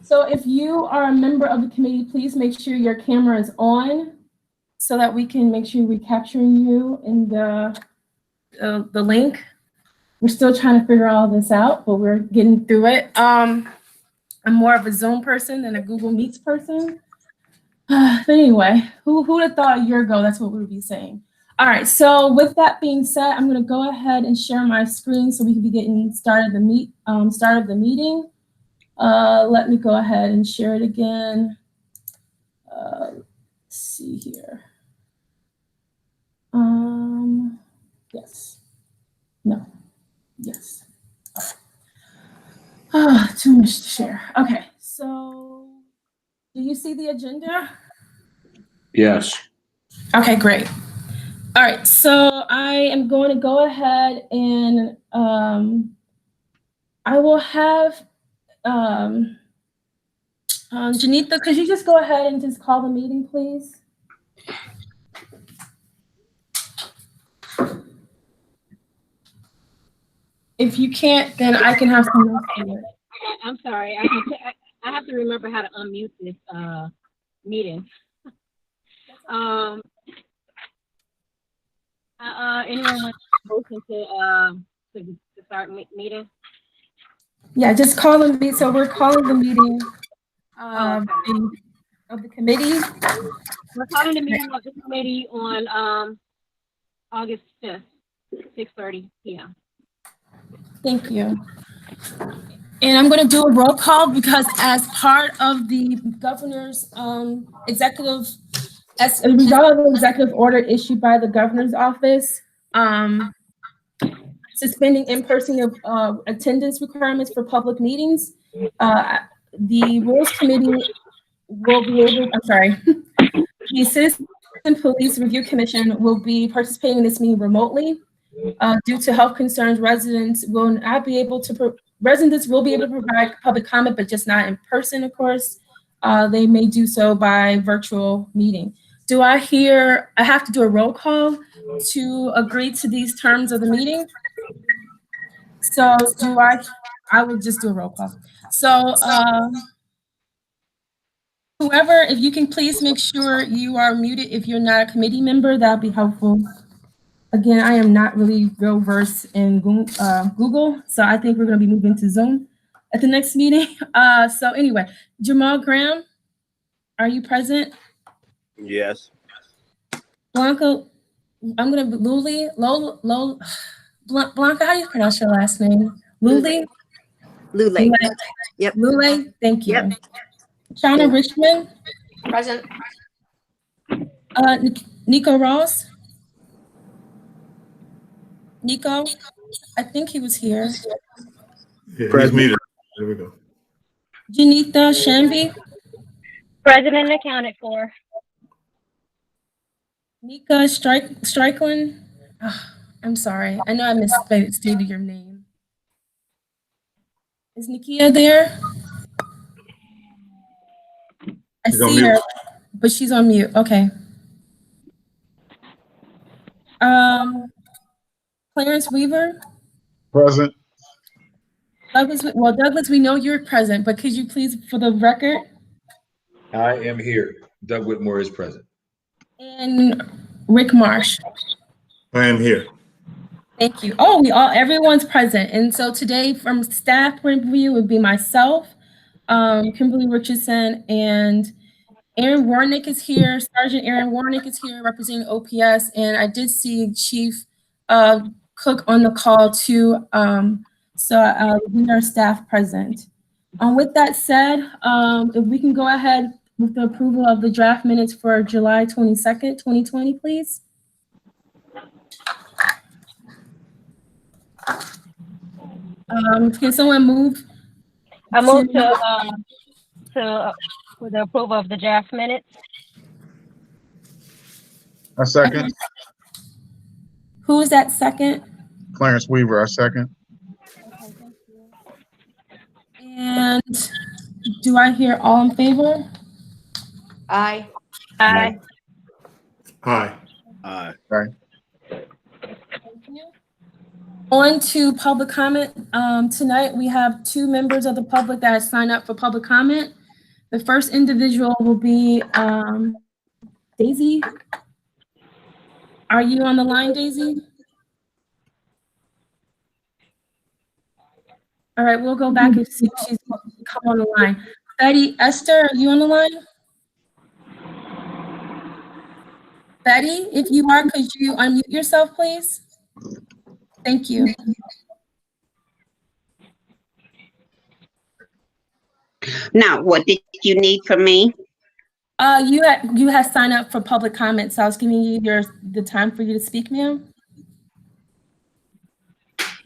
So if you are a member of the committee, please make sure your camera is on so that we can make sure we're capturing you in the link. We're still trying to figure all this out, but we're getting through it. I'm more of a Zoom person than a Google Meets person. But anyway, who would have thought a year ago that's what we would be saying? All right, so with that being said, I'm going to go ahead and share my screen so we can be getting started start of the meeting. Let me go ahead and share it again. Let's see here. Yes. No. Yes. Too much to share. Okay, so do you see the agenda? Yes. Okay, great. All right, so I am going to go ahead and I will have Janitha, could you just go ahead and just call the meeting, please? If you can't, then I can have someone else do it. I'm sorry. I have to remember how to unmute this meeting. Anyone want to motion to start meeting? Yeah, just call the meeting. So we're calling the meeting of the committee. We're calling the meeting of the committee on August 5th, 6:30 p.m. Thank you. And I'm going to do a roll call because as part of the governor's executive order issued by the governor's office, suspending in-person attendance requirements for public meetings, the rules committee will be able, the Citizen Police Review Commission will be participating in this meeting remotely. Due to health concerns, residents will be able to provide public comment, but just not in person, of course. They may do so by virtual meeting. I have to do a roll call to agree to these terms of the meeting? So I will just do a roll call. So whoever, if you can please make sure you are muted if you're not a committee member, that'll be helpful. Again, I am not really real versed in Google, so I think we're going to be moving to Zoom at the next meeting. So anyway, Jamal Graham, are you present? Yes. Blanca, I'm going to Blanca, how do you pronounce your last name? Lule? Lule. Yep. Lule, thank you. Yep. Shauna Richmond? Present. Nico Ross? Nico? I think he was here. Yeah, he's muted. There we go. Janitha Shambi? President accounted for. Nika Strickland? Oh, I'm sorry. I know I misstated your name. Is Nikia there? I see her, but she's on mute. Okay. Clarence Weaver? Present. Douglas, we know you're present, but could you please, for the record? I am here. Doug Whitmore is present. And Rick Marsh? I am here. Thank you. Oh, everyone's present. And so today from staff point of view would be myself, Kimberly Richardson, and Aaron Warnick is here. Sergeant Aaron Warnick is here representing OPS. And I did see Chief Cook on the call too. So we are staff present. With that said, if we can go ahead with the approval of the draft minutes for July 22nd, 2020, please. Can someone move? I move for the approval of the draft minutes. I second. Who is that second? Clarence Weaver, I second. Okay, thank you. And do I hear all in favor? Aye. Aye. Aye. Aye. Aye. Thank you. On to public comment. Tonight, we have 2 members of the public that have signed up for public comment. The first individual will be Daisy. Are you on the line, Daisy? All right, we'll go back and see if she's come on the line. Betty, Esther, are you on the line? Betty, if you are, could you unmute yourself, please? Thank you. Now, what did you need from me? You had signed up for public comment, so I was giving you the time for you to speak, ma'am.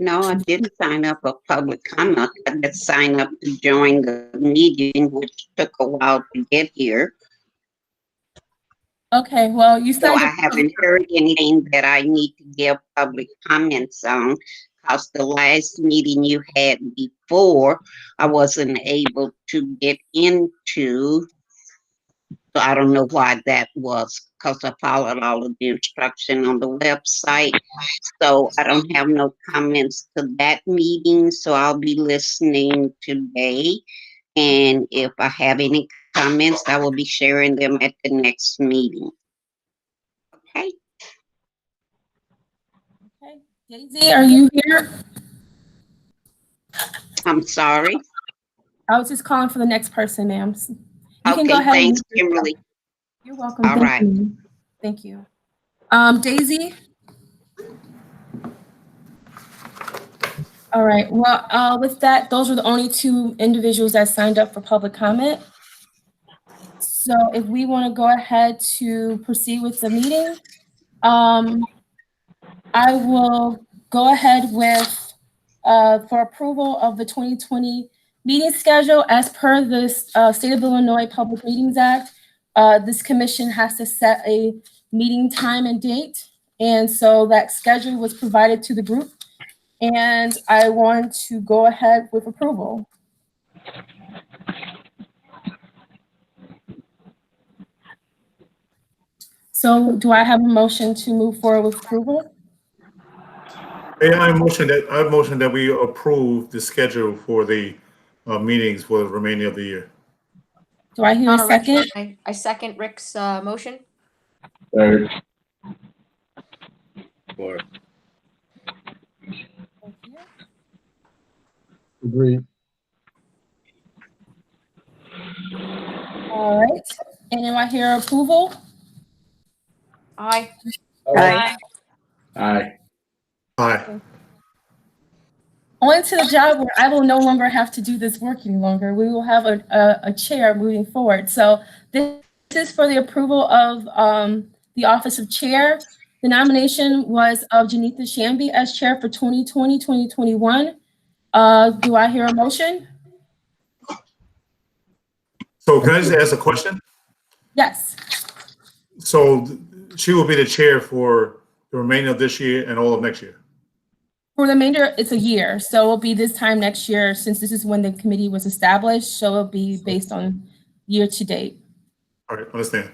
No, I didn't sign up for public comment. I just signed up to join the meeting, which took a while to get here. Okay, well, you So signed I up. haven't heard anything that I need to give public comments on, because the last meeting you had before, I wasn't able to get into. So I don't know why that was, because I followed all of the instruction on the website. So I don't have no comments to that meeting, so I'll be listening today. And if I have any comments, I will be sharing them at the next meeting. Okay? Okay, Daisy, are you here? I'm sorry. I was just calling for the next person, ma'am. You can Okay, go ahead. thanks, Kimberly. You're welcome. All Thank right. you. Thank you. Daisy? All right, well, with that, those were the only 2 individuals that signed up for public comment. So if we want to go ahead to proceed with the meeting, I will go ahead with, for approval of the 2020 meeting schedule as per the State of Illinois Public Meetings Act. This commission has to set a meeting time and date. And so that schedule was provided to the group. And I want to go ahead with approval. So do I have a motion to move forward with approval? Yeah, I motion that we approve the schedule for the meetings for the remaining of the year. Do I hear a Donna Rickson, second? I second Rick's motion. Third. Agreed. All right. And do I hear approval? Aye. Aye. Aye. Aye. On to the job where I will no longer have to do this work any longer. We will have a chair moving forward. So this is for the approval of the office of chair. The nomination was of Janitha Shambi as chair for 2020, 2021. Do I hear a motion? So can I just ask a question? Yes. So she will be the chair for the remainder of this year and all of next year? For the remainder, it's a year. So it'll be this time next year, since this is when the committee was established. So it'll be based on year to date. All right, understand.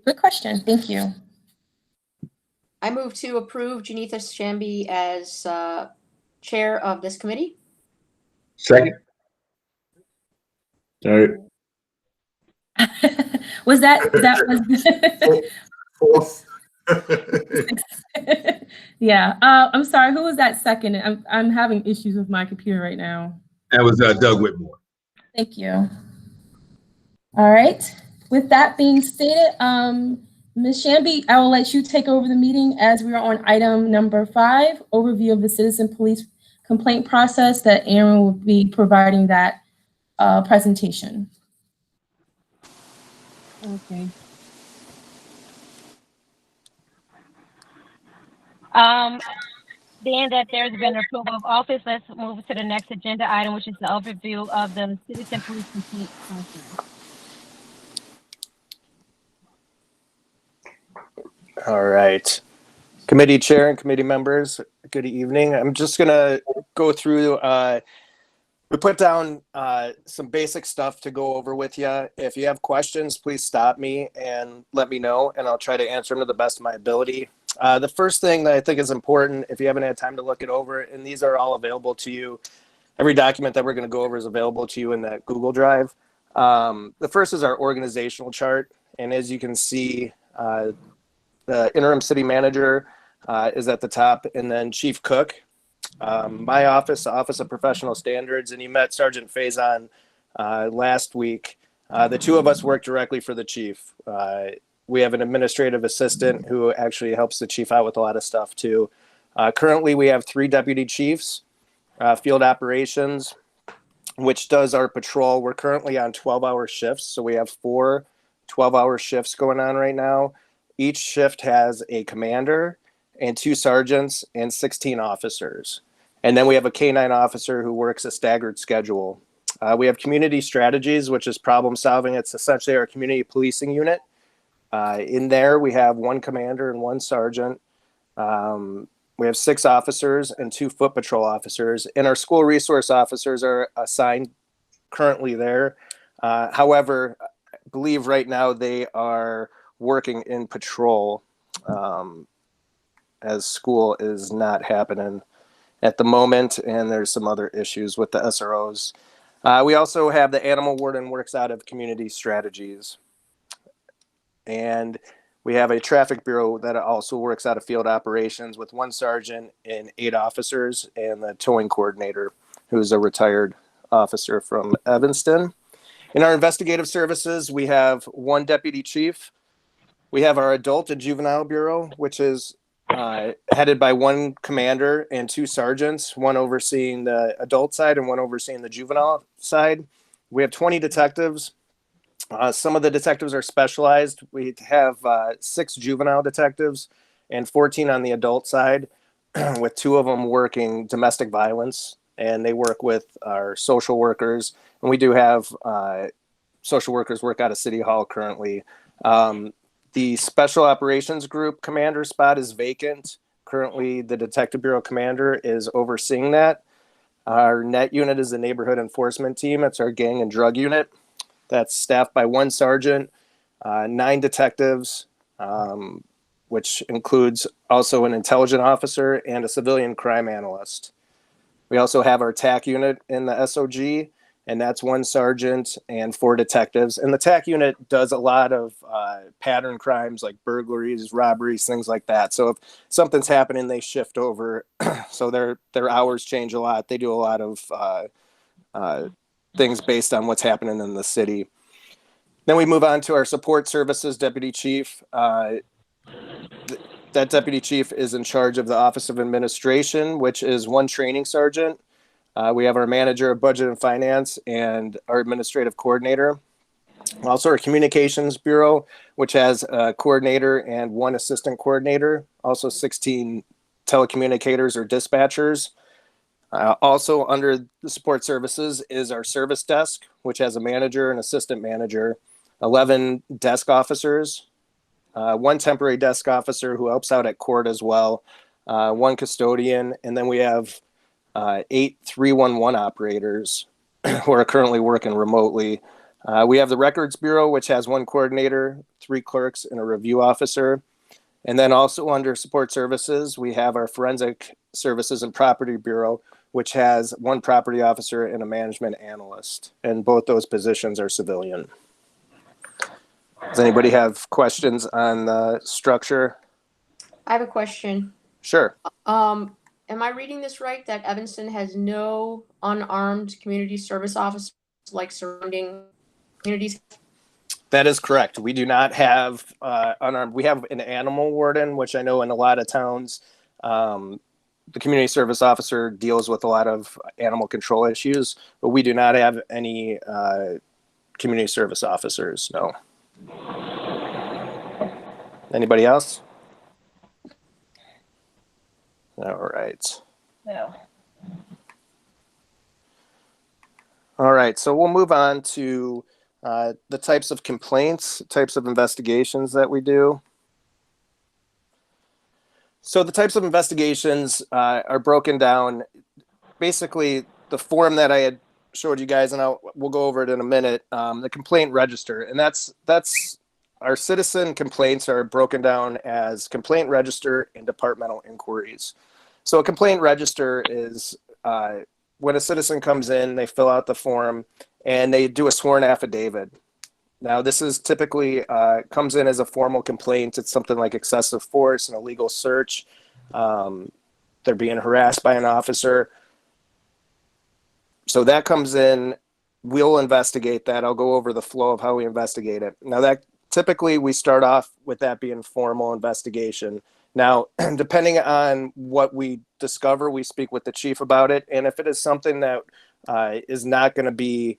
Good question. Thank you. I move to approve Janitha Shambi as chair of this committee. Second. Third. Was that Fourth. yeah. I'm sorry. Who was that second? I'm having issues with my computer right now. That was Doug Whitmore. Thank you. All right. With that being stated, Ms. Shambi, I will let you take over the meeting as we are on item number 5, overview of the citizen police complaint process, that Aaron will be providing that presentation. Okay. Being that there's been approval of office, let's move to the next agenda item, which is the overview of the citizen police complaint process. All right. Committee chair and committee members, good evening. I'm just gonna go through, we put down some basic stuff to go over with you. If you have questions, please stop me and let me know, and I'll try to answer them to the best of my ability. The first thing that I think is important, if you haven't had time to look it over, and these are all available to you, every document that we're going to go over is available to you in that Google Drive. The first is our organizational chart. And as you can see, the interim city manager is at the top, and then Chief Cook, my office, the Office of Professional Standards, and you met Sergeant Faison last week. The two of us work directly for the chief. We have an administrative assistant who actually helps the chief out with a lot of stuff too. Currently, we have 3 deputy chiefs, field operations, which does our patrol. We're currently on 12-hour shifts, so we have 4 12-hour shifts going on right now. Each shift has a commander and 2 sergeants and 16 officers. And then we have a K-9 officer who works a staggered schedule. We have community strategies, which is problem solving. It's essentially our community policing unit. In there, we have 1 commander and 1 sergeant. We have 6 officers and 2 foot patrol officers. And our school resource officers are assigned currently there. However, I believe right now they are working in patrol as school is not happening at the moment, and there's some other issues with the SROs. We also have the animal warden works out of community strategies. And we have a traffic bureau that also works out of field operations with 1 sergeant and 8 officers, and the towing coordinator, who's a retired officer from Evanston. In our investigative services, we have 1 deputy chief. We have our adult and juvenile bureau, which is headed by 1 commander and 2 sergeants, 1 overseeing the adult side and 1 overseeing the juvenile side. We have 20 detectives. Some of the detectives are specialized. We have 6 juvenile detectives and 14 on the adult side, with 2 of them working domestic violence, and they work with our social workers. And we do have social workers work out of City Hall currently. The Special Operations Group commander spot is vacant. Currently, the Detective Bureau commander is overseeing that. Our net unit is the Neighborhood Enforcement Team. It's our gang and drug unit. That's staffed by 1 sergeant, 9 detectives, which includes also an intelligence officer and a civilian crime analyst. We also have our TAC unit in the SOG, and that's 1 sergeant and 4 detectives. And the TAC unit does a lot of pattern crimes like burglaries, robberies, things like that. So if something's happening, they shift over. So their hours change a lot. They do a lot of things based on what's happening in the city. Then we move on to our support services deputy chief. That deputy chief is in charge of the Office of Administration, which is 1 training sergeant. We have our manager of budget and finance and our administrative coordinator. Also our communications bureau, which has a coordinator and 1 assistant coordinator. Also 16 telecommunicators or dispatchers. Also under the support services is our service desk, which has a manager and assistant manager, 11 desk officers, 1 temporary desk officer who helps out at court as well, 1 custodian, and then we have 8 311 operators who are currently working remotely. We have the records bureau, which has 1 coordinator, 3 clerks, and a review officer. And then also under support services, we have our forensic services and property bureau, which has 1 property officer and a management analyst. And both those positions are civilian. Does anybody have questions on the structure? I have a question. Sure. Am I reading this right, that Evanston has no unarmed community service officers like surrounding communities? That is correct. We do not have unarmed. We have an animal warden, which I know in a lot of towns, the community service officer deals with a lot of animal control issues, but we do not have any community service officers, no. Anybody else? All right. No. All right, so we'll move on to the types of complaints, types of investigations that we do. So the types of investigations are broken down. Basically, the form that I had showed you guys, and we'll go over it in a minute, the complaint register. And that's our citizen complaints are broken down as complaint register and departmental inquiries. So a complaint register is when a citizen comes in, they fill out the form and they do a sworn affidavit. Now, this is typically comes in as a formal complaint. It's something like excessive force, an illegal search. They're being harassed by an officer. So that comes in. We'll investigate that. I'll go over the flow of how we investigate it. Now, that typically we start off with that being formal investigation. Now, depending on what we discover, we speak with the chief about it. And if it is something that is not going to be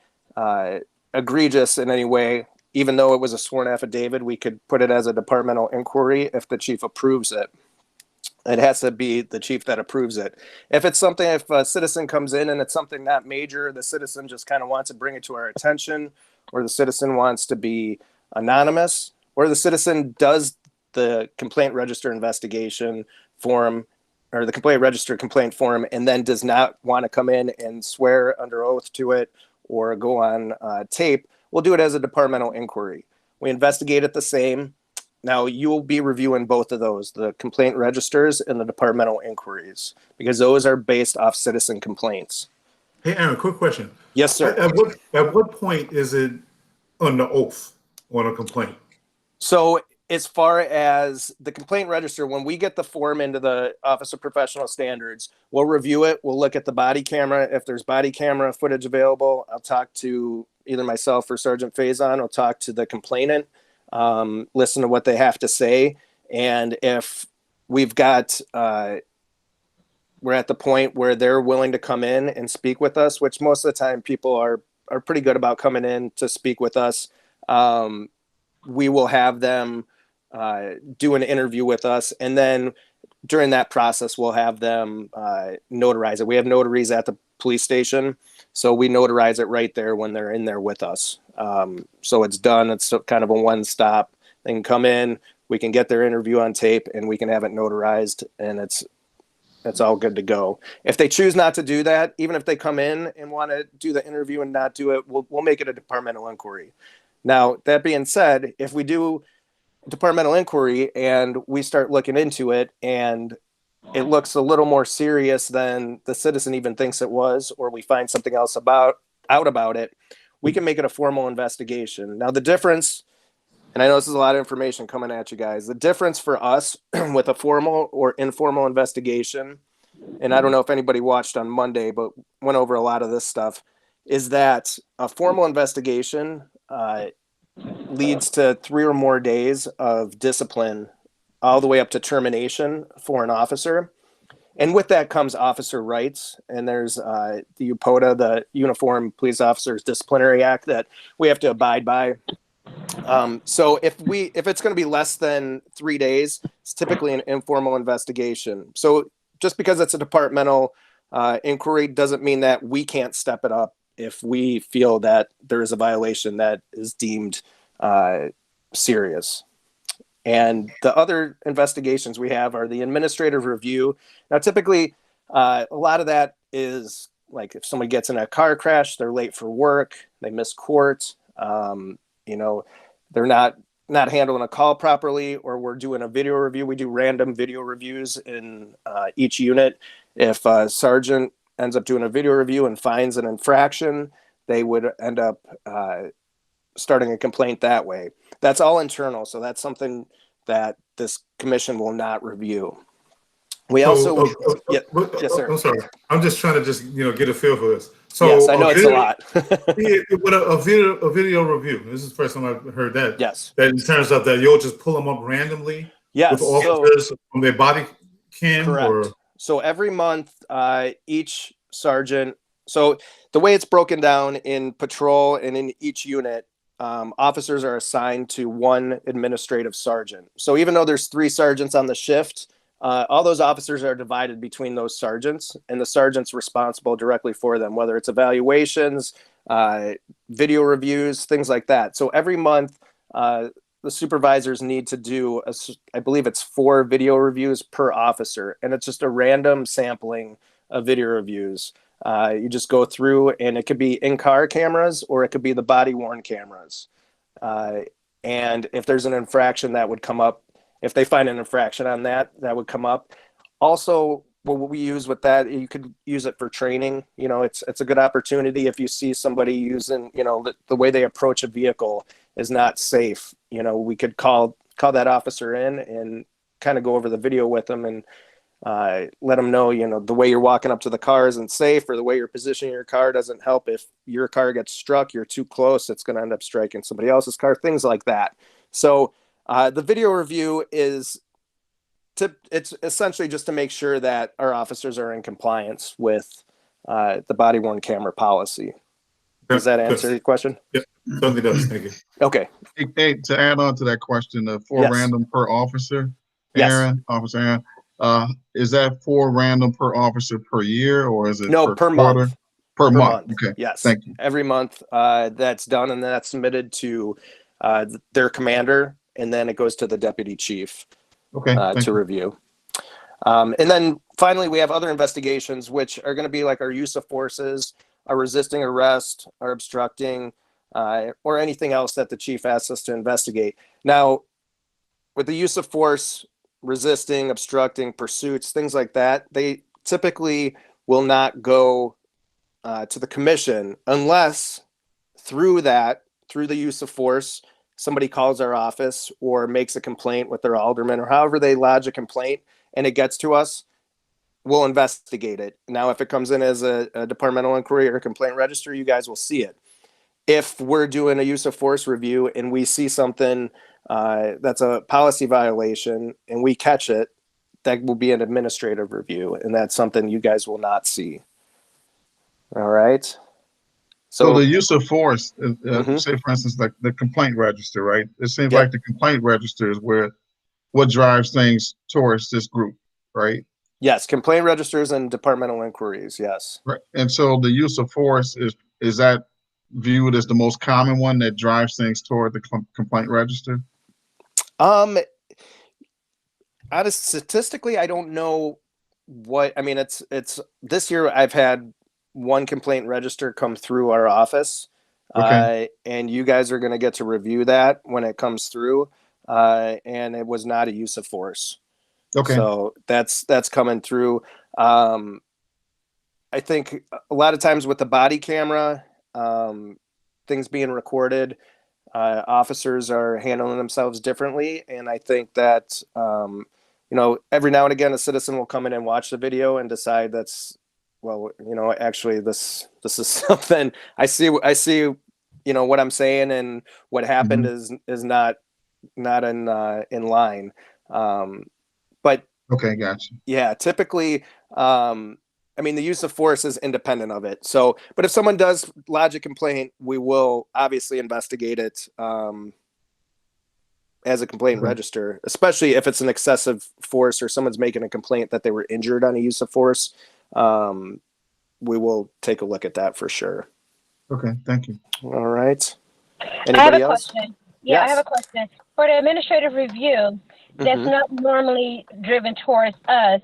egregious in any way, even though it was a sworn affidavit, we could put it as a departmental inquiry if the chief approves it. It has to be the chief that approves it. If it's something, if a citizen comes in and it's something not major, the citizen just kind of wants to bring it to our attention, or the citizen wants to be anonymous, or the citizen does the complaint register investigation form or the complaint register complaint form and then does not want to come in and swear under oath to it or go on tape, we'll do it as a departmental inquiry. We investigate it the same. Now, you will be reviewing both of those, the complaint registers and the departmental inquiries, because those are based off citizen complaints. Hey, Aaron, quick question. Yes, sir. At what point is it on the oath on a complaint? So as far as the complaint register, when we get the form into the Office of Professional Standards, we'll review it. We'll look at the body camera. If there's body camera footage available, I'll talk to either myself or Sergeant Faison. I'll talk to the complainant. Listen to what they have to say. And if we've got, we're at the point where they're willing to come in and speak with us, which most of the time people are pretty good about coming in to speak with us. We will have them do an interview with us. And then during that process, we'll have them notarize it. We have notaries at the police station. So we notarize it right there when they're in there with us. So it's done. It's kind of a one-stop. They can come in, we can get their interview on tape, and we can have it notarized, and it's all good to go. If they choose not to do that, even if they come in and want to do the interview and not do it, we'll make it a departmental inquiry. Now, that being said, if we do departmental inquiry and we start looking into it and it looks a little more serious than the citizen even thinks it was, or we find something else about it, we can make it a formal investigation. Now, the difference, and I know this is a lot of information coming at you guys, the difference for us with a formal or informal investigation, and I don't know if anybody watched on Monday, but went over a lot of this stuff, is that a formal investigation leads to 3 or more days of discipline all the way up to termination for an officer. And with that comes officer rights. And there's the UPOTA, the Uniform Police Officers Disciplinary Act, that we have to abide by. So if it's going to be less than 3 days, it's typically an informal investigation. So just because it's a departmental inquiry doesn't mean that we can't step it up if we feel that there is a violation that is deemed serious. And the other investigations we have are the administrative review. Now, typically, a lot of that is like if somebody gets in a car crash, they're late for work, they miss court, they're not handling a call properly, or we're doing a video review. We do random video reviews in each unit. If a sergeant ends up doing a video review and finds an infraction, they would end up starting a complaint that way. That's all internal, so that's something that this commission will not review. We also, yes, sir. I'm sorry. I'm just trying to get a feel for this. So yes, I know it's a lot. With a video review, this is the first time I've heard that. Yes. That in terms of that, you'll just pull them up randomly. Yes. With officers from their body cam. Correct. Or? So every month, each sergeant. So the way it's broken down in patrol and in each unit, officers are assigned to one administrative sergeant. So even though there's 3 sergeants on the shift, all those officers are divided between those sergeants, and the sergeant's responsible directly for them, whether it's evaluations, video reviews, things like that. So every month, the supervisors need to do, I believe it's 4 video reviews per officer, and it's just a random sampling of video reviews. You just go through, and it could be in-car cameras or it could be the body-worn cameras. And if there's an infraction that would come up, if they find an infraction on that, that would come up. Also, what we use with that, you could use it for training. You know, it's a good opportunity if you see somebody using, you know, the way they approach a vehicle is not safe. You know, we could call that officer in and kind of go over the video with them and let them know, you know, the way you're walking up to the car isn't safe, or the way you're positioning your car doesn't help. If your car gets struck, you're too close, it's going to end up striking somebody else's car, things like that. So the video review it's essentially just to make sure that our officers are in compliance with the body worn camera policy. Does that answer your question? Yep, certainly does. Thank you. Okay. Hey, to add on to that question, 4 Yes. random per officer, Yes. Aaron, Officer Aaron, is that 4 random per officer per year, or is it No, per quarter? month. Per month. Okay. Yes. Thank you. Every month that's done, and that's submitted to their commander, and then it goes to the deputy chief Okay. Thank to you. review. And then finally, we have other investigations, which are going to be like our use of forces, our resisting arrest, our obstructing, or anything else that the chief asks us to investigate. Now, with the use of force, resisting, obstructing, pursuits, things like that, they typically will not go to the commission unless through the use of force, somebody calls our office or makes a complaint with their alderman, or however they lodge a complaint and it gets to us, we'll investigate it. Now, if it comes in as a departmental inquiry or a complaint register, you guys will see it. If we're doing a use of force review and we see something that's a policy violation and we catch it, that will be an administrative review, and that's something you guys will not see. All right. So the use of force, Mhm. say for instance, like the complaint register, right? It seems Yep. like the complaint register is what drives things towards this group, right? Yes, complaint registers and departmental inquiries. Yes. Right. And so the use of force is that viewed as the most common one that drives things toward the complaint register? Statistically, I don't know what, I mean, it's this year I've had one complaint register come through our office. Okay. And you guys are going to get to review that when it comes through. And it was not a use of force. Okay. So that's coming through. I think a lot of times with the body camera, things being recorded, officers are handling themselves differently. And I think that, you know, every now and again, a citizen will come in and watch the video and decide actually this is something I see, you know, what I'm saying and what happened is not in line. But Okay, gotcha. yeah, typically, I mean, the use of force is independent of it. So, but if someone does lodge a complaint, we will obviously investigate it as a complaint register, especially if it's an excessive force or someone's making a complaint that they were injured on a use of force. We will take a look at that for sure. Okay, thank you. All right. I have Anybody a else? question. Yeah, I Yes. have a question. For the administrative review, that's Mhm. not normally driven towards us.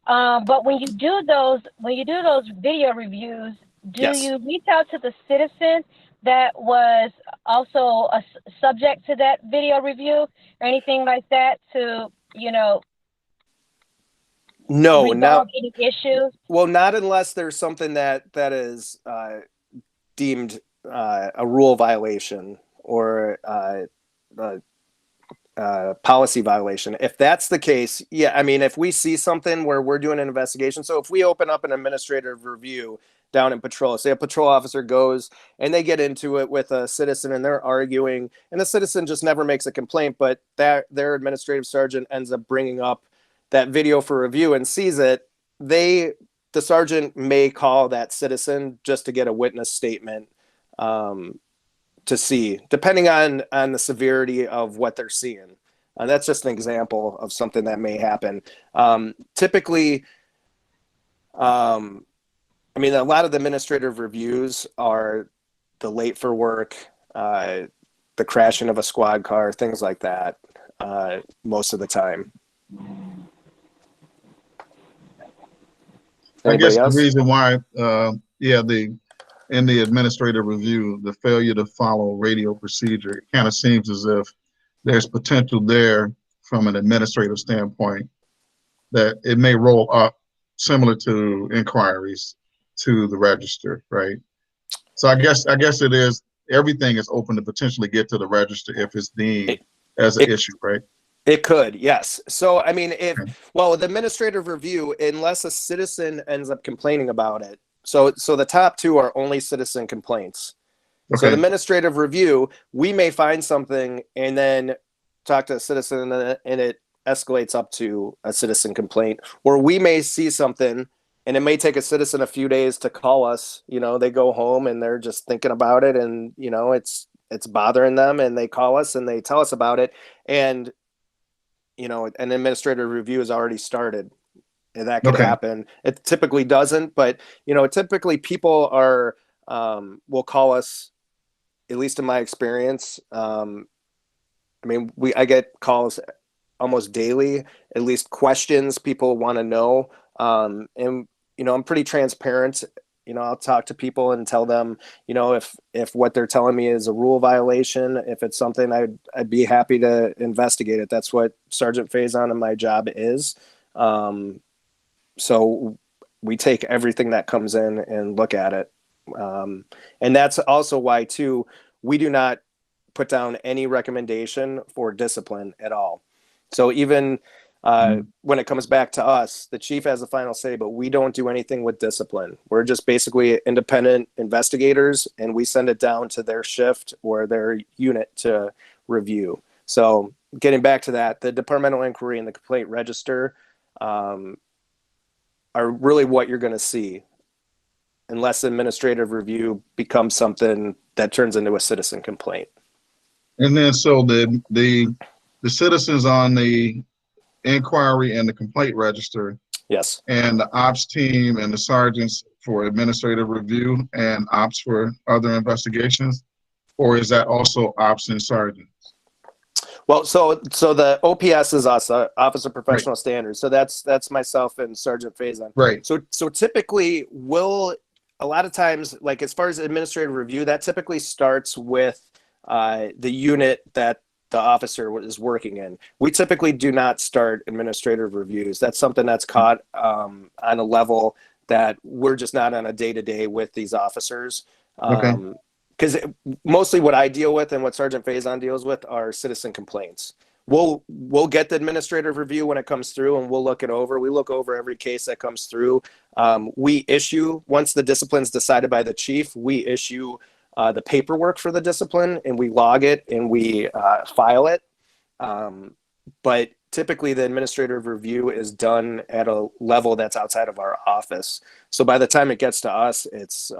But when you do those video reviews, do Yes. you reach out to the citizen that was also a subject to that video review or anything like that to, you know, No, resolve any issues? well, not unless there's something that is deemed a rule violation or policy violation. If that's the case, yeah, I mean, if we see something where we're doing an investigation, so if we open up an administrative review down in patrol, say a patrol officer goes and they get into it with a citizen and they're arguing, and the citizen just never makes a complaint, but their administrative sergeant ends up bringing up that video for review and sees it, the sergeant may call that citizen just to get a witness statement to see, depending on the severity of what they're seeing. That's just an example of something that may happen. Typically, I mean, a lot of the administrative reviews are the late for work, the crashing of a squad car, things like that, most of the time. I guess Anybody else? the reason why, the in the administrative review, the failure to follow radio procedure, it kind of seems as if there's potential there from an administrative standpoint that it may roll up similar to inquiries to the register, right? So I guess it is, everything is open to potentially get to the register if it's deemed as an issue, right? It could, yes. So, I mean, Okay. well, with administrative review, unless a citizen ends up complaining about it, so the top two are only citizen complaints. So the Okay, administrative review, we may find something and then talk to a citizen and it escalates up to a citizen complaint. Or we may see something and it may take a citizen a few days to call us. You know, they go home and they're just thinking about it and, you know, it's bothering them and they call us and they tell us about it. And, you know, an administrative review has already started. And that could Okay. happen. It typically doesn't, but, you know, typically people are, will call us, at least in my experience. I mean, I get calls almost daily, at least questions people want to know. And, you know, I'm pretty transparent. You know, I'll talk to people and tell them, you know, if what they're telling me is a rule violation, if it's something I'd be happy to investigate it. That's what Sergeant Faison and my job is. So we take everything that comes in and look at it. And that's also why, too, we do not put down any recommendation for discipline at all. So even when it comes back to us, the chief has the final say, but we don't do anything with discipline. We're just basically independent investigators, and we send it down to their shift or their unit to review. So getting back to that, the departmental inquiry and the complaint register are really what you're going to see, unless administrative review becomes something that turns into a citizen complaint. and then so the citizens on the inquiry and the complaint register Yes. and the ops team and the sergeants for administrative review and ops for other investigations, or is that also ops and sergeants? Well, so the OPS is us, Office of Professional Standards. So that's myself and Sergeant Faison. Right. So typically a lot of times, like as far as administrative review, that typically starts with the unit that the officer is working in. We typically do not start administrative reviews. That's something that's caught on a level that we're just not on a day-to-day with these officers. Okay. Because mostly what I deal with and what Sergeant Faison deals with are citizen complaints. We'll get the administrative review when it comes through and we'll look it over. We look over every case that comes through. We issue, once the discipline's decided by the chief, we issue the paperwork for the discipline and we log it and we file it. But typically the administrative review is done at a level that's outside of our office. So by the time it gets to us, it's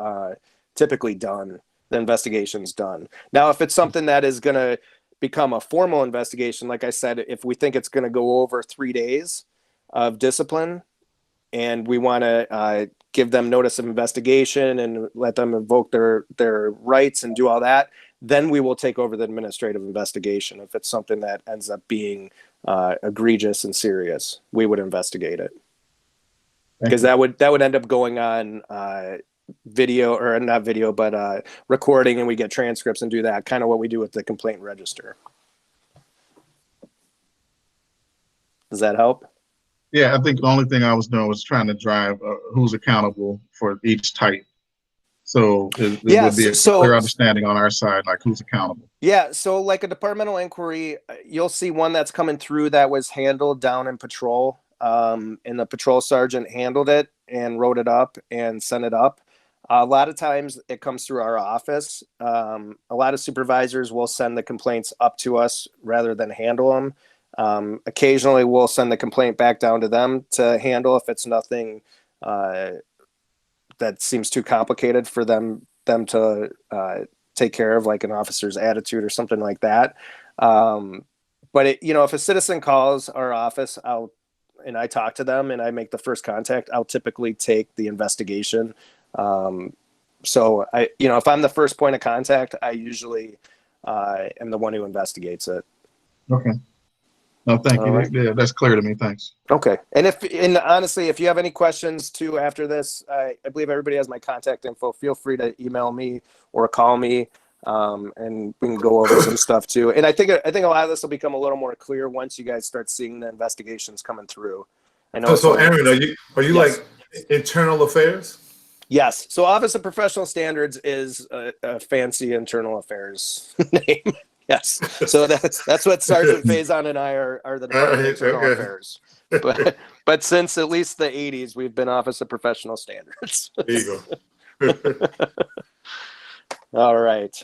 typically done. The investigation's done. Now, if it's something that is going to become a formal investigation, like I said, if we think it's going to go over 3 days of discipline and we want to give them notice of investigation and let them invoke their rights and do all that, then we will take over the administrative investigation. If it's something that ends up being egregious and serious, we would investigate it. Because that would end up going on video, or not video, but recording, and we get transcripts and do that, kind of what we do with the complaint register. Does that help? Yeah, I think the only thing I was doing was trying to drive who's accountable for each type. So there would be a clear understanding on our side, like who's accountable. Yeah, so like a departmental inquiry, you'll see one that's coming through that was handled down in patrol, and the patrol sergeant handled it and wrote it up and sent it up. A lot of times it comes through our office. A lot of supervisors will send the complaints up to us rather than handle them. Occasionally we'll send the complaint back down to them to handle if it's nothing that seems too complicated for them to take care of, like an officer's attitude or something like that. But if a citizen calls our office, I talk to them and I make the first contact, I'll typically take the investigation. So if I'm the first point of contact, I usually am the one who investigates it. Okay. No, thank All you. right. Yeah, that's clear to me. Thanks. Okay. And honestly, if you have any questions too after this, I believe everybody has my contact info. Feel free to email me or call me, and we can go over some stuff too. And I think a lot of this will become a little more clear once you guys start seeing the investigations coming through. I know. So Aaron, are you Yes. like internal affairs? Yes. So Office of Professional Standards is a fancy internal affairs name. Yes. So that's what Sergeant Faison and I are the Department of Internal Okay. Affairs. But since at least the 80s, we've been Office of Professional Standards. There you go. All right.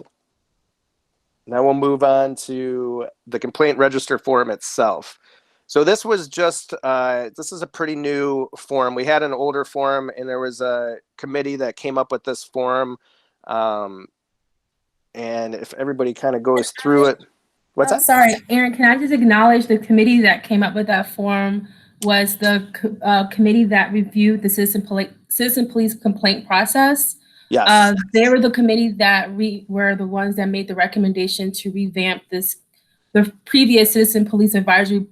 Now we'll move on to the complaint register form itself. So this was just, this is a pretty new form. We had an older form, and there was a committee that came up with this form. And if everybody kind of goes through it, what's I'm that? sorry, Aaron, can I just acknowledge the committee that came up with that form was the committee that reviewed the citizen police complaint process. Yes. They were the committee that were the ones that made the recommendation to revamp the previous Citizen Police Advisory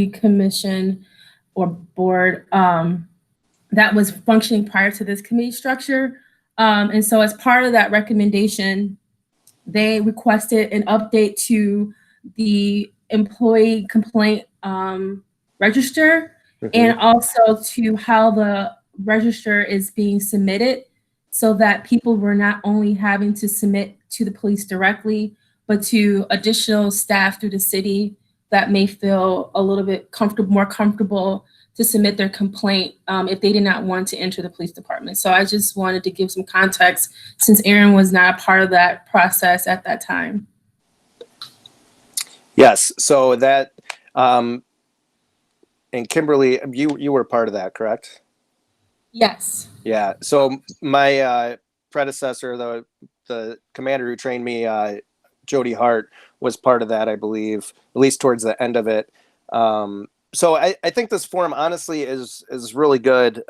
Commission or board that was functioning prior to this committee structure. And so as part of that recommendation, they requested an update to the employee complaint register and also to how the register is being submitted so that people were not only having to submit to the police directly, but to additional staff through the city that may feel a little bit more comfortable to submit their complaint if they did not want to enter the police department. So I just wanted to give some context since Aaron was not a part of that process at that time. Yes. So that, and Kimberly, you were part of that, correct? Yes. Yeah. So my predecessor, the commander who trained me, Jody Hart, was part of that, I believe, at least towards the end of it. So I think this forum honestly is really good.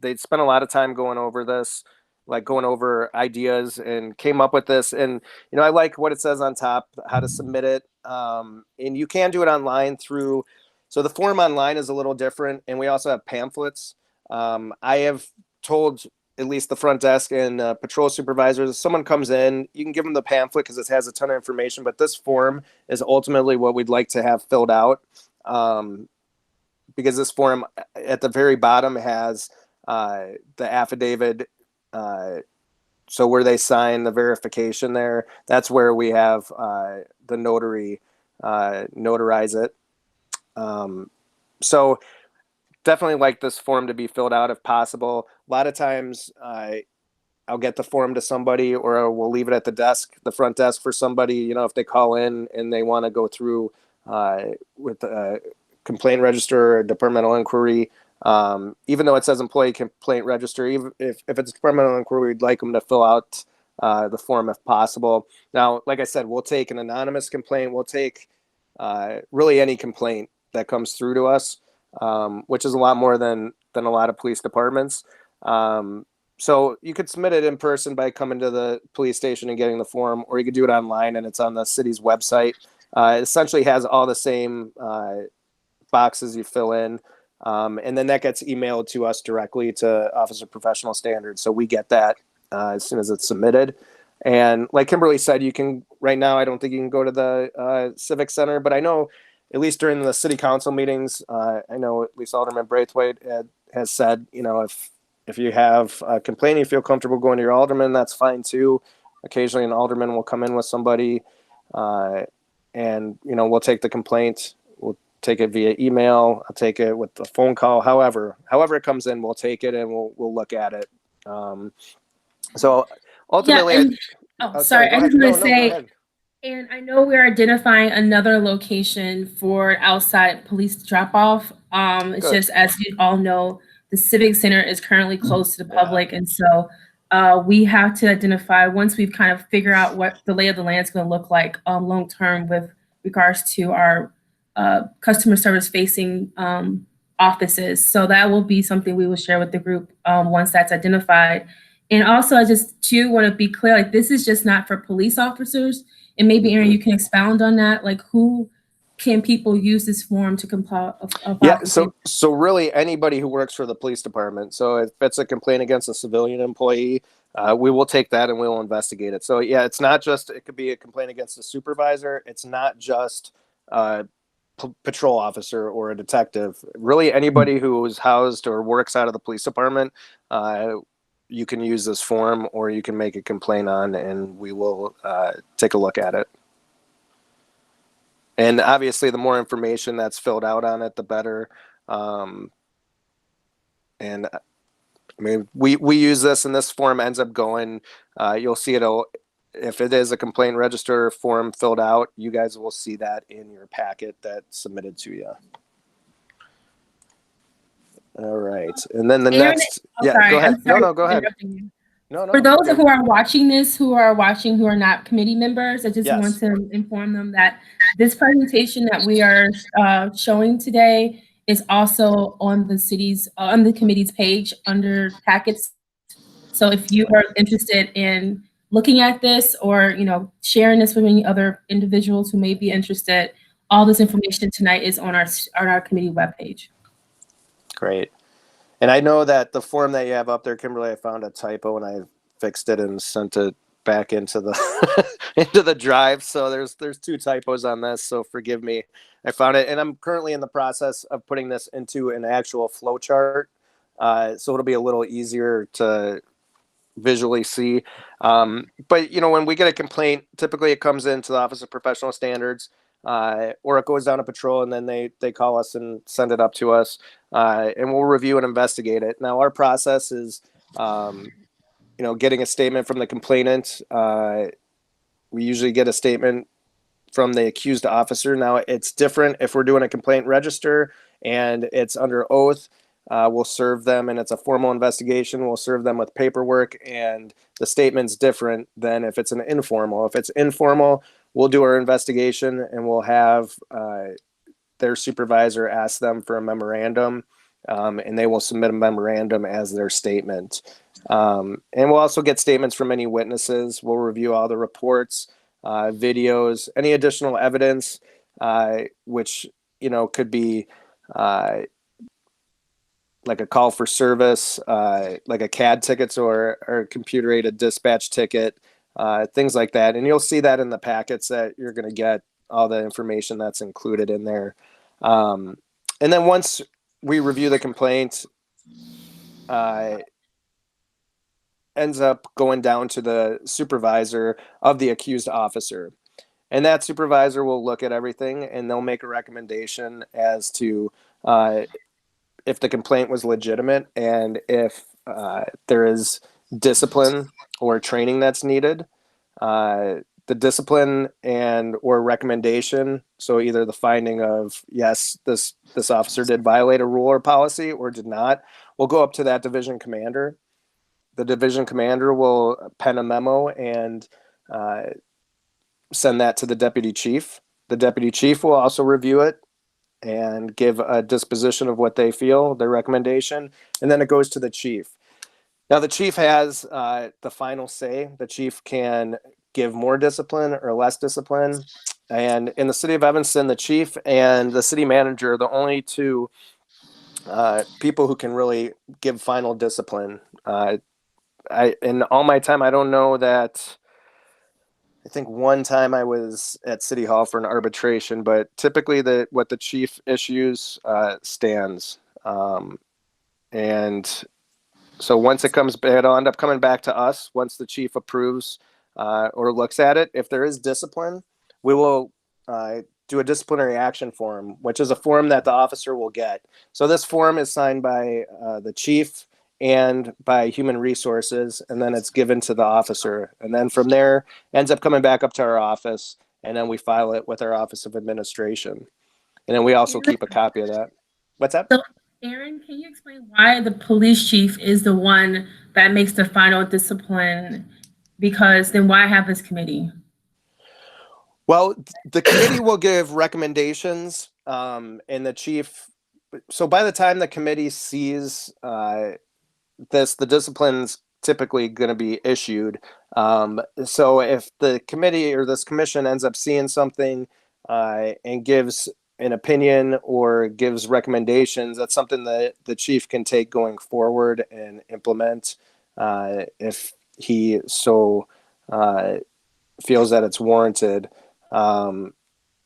They spent a lot of time going over this, like going over ideas, and came up with this. And I like what it says on top, how to submit it. And you can do it online through. So the form online is a little different, and we also have pamphlets. I have told at least the front desk and patrol supervisors, if someone comes in, you can give them the pamphlet because it has a ton of information, but this form is ultimately what we'd like to have filled out. Because this form at the very bottom has the affidavit. So where they sign the verification there, that's where we have the notary notarize it. So definitely like this form to be filled out if possible. A lot of times I'll get the form to somebody, or we'll leave it at the front desk for somebody, if they call in and they want to go through with a complaint register or departmental inquiry. Even though it says employee complaint register, even if it's departmental inquiry, we'd like them to fill out the form if possible. Now, like I said, we'll take an anonymous complaint. We'll take really any complaint that comes through to us. Which is a lot more than a lot of police departments. So you could submit it in person by coming to the police station and getting the form, or you could do it online, and it's on the city's website. It essentially has all the same boxes you fill in, and then that gets emailed to us directly to Office of Professional Standards. So we get that as soon as it's submitted. And like Kimberly said, you can, right now, I don't think you can go to the Civic Center, but I know at least during the city council meetings, I know at least Alderman Braithwaite has said, if you have a complaint, you feel comfortable going to your alderman, that's fine too. Occasionally an alderman will come in with somebody and, we'll take the complaint. We'll take it via email. I'll take it with a phone call. However it comes in, we'll take it and we'll look at it. So ultimately, sorry, I just want to say, and I know we're identifying another location for outside police drop-off. It's Good. just, as you all know, the Civic Center is currently closed to the public. And so we have to identify, once we've kind of figured out what the lay of the land is going to look like long-term with regards to our customer service facing offices. So that will be something we will share with the group once that's identified. And also, I just too want to be clear, like, this is just not for police officers. And maybe Aaron, you can expound on that. Like, who can people use this form to compile? Yeah, so really anybody who works for the police department. So if it's a complaint against a civilian employee, we will take that and we will investigate it. So yeah, it's not just, it could be a complaint against a supervisor. It's not just a patrol officer or a detective. Really anybody who is housed or works out of the police department, you can use this form or you can make a complaint on, and we will take a look at it. And obviously, the more information that's filled out on it, the better. And I mean, we use this, and this form ends up going. You'll see it. If it is a complaint register form filled out, you guys will see that in your packet that's submitted to you. All right, and then the Aaron, next. oh, Yeah, sorry, go ahead. I'm sorry No, go for ahead. interrupting you. No. For those okay. who are watching this, who are not committee members, I just Yes. want to inform them that this presentation that we are showing today is also on the committee's page under packets. So if you are interested in looking at this or sharing this with any other individuals who may be interested, all this information tonight is on our committee webpage. Great. And I know that the form that you have up there, Kimberly, I found a typo and I fixed it and sent it back into the into the drive. So there's 2 typos on this. So forgive me. I found it, and I'm currently in the process of putting this into an actual flow chart. So it'll be a little easier to visually see. But when we get a complaint, typically it comes into the Office of Professional Standards. Or it goes down to patrol and then they call us and send it up to us, and we'll review and investigate it. Now our process is, getting a statement from the complainant. We usually get a statement from the accused officer. Now it's different if we're doing a complaint register and it's under oath. We'll serve them, and it's a formal investigation. We'll serve them with paperwork, and the statement's different than if it's an informal. If it's informal, we'll do our investigation, and we'll have their supervisor ask them for a memorandum, and they will submit a memorandum as their statement. And we'll also get statements from any witnesses. We'll review all the reports, videos, any additional evidence, which could be like a call for service, like a CAD tickets or computer-aided dispatch ticket, things like that. And you'll see that in the packets that you're going to get all the information that's included in there. And then once we review the complaint, ends up going down to the supervisor of the accused officer. And that supervisor will look at everything and they'll make a recommendation as to if the complaint was legitimate and if there is discipline or training that's needed. The discipline and or recommendation, so either the finding of yes, this officer did violate a rule or policy or did not, will go up to that division commander. The division commander will pen a memo and send that to the deputy chief. The deputy chief will also review it and give a disposition of what they feel, their recommendation, and then it goes to the chief. Now the chief has the final say. The chief can give more discipline or less discipline. And in the city of Evanston, the chief and the city manager are the only 2 people who can really give final discipline. In all my time, I don't know that. I think one time I was at City Hall for an arbitration, but typically what the chief issues stands. And so once it'll end up coming back to us. Once the chief approves or looks at it, if there is discipline, we will do a disciplinary action form, which is a form that the officer will get. So this form is signed by the chief and by human resources, and then it's given to the officer. And then from there, ends up coming back up to our office, and then we file it with our Office of Administration. And then we also keep a copy of that. What's that? So, Aaron, can you explain why the police chief is the one that makes the final discipline? Because then why have this committee? Well, the committee will give recommendations, and the chief. So by the time the committee sees the disciplines typically going to be issued. So if the committee or this commission ends up seeing something and gives an opinion or gives recommendations, that's something that the chief can take going forward and implement if he so feels that it's warranted. And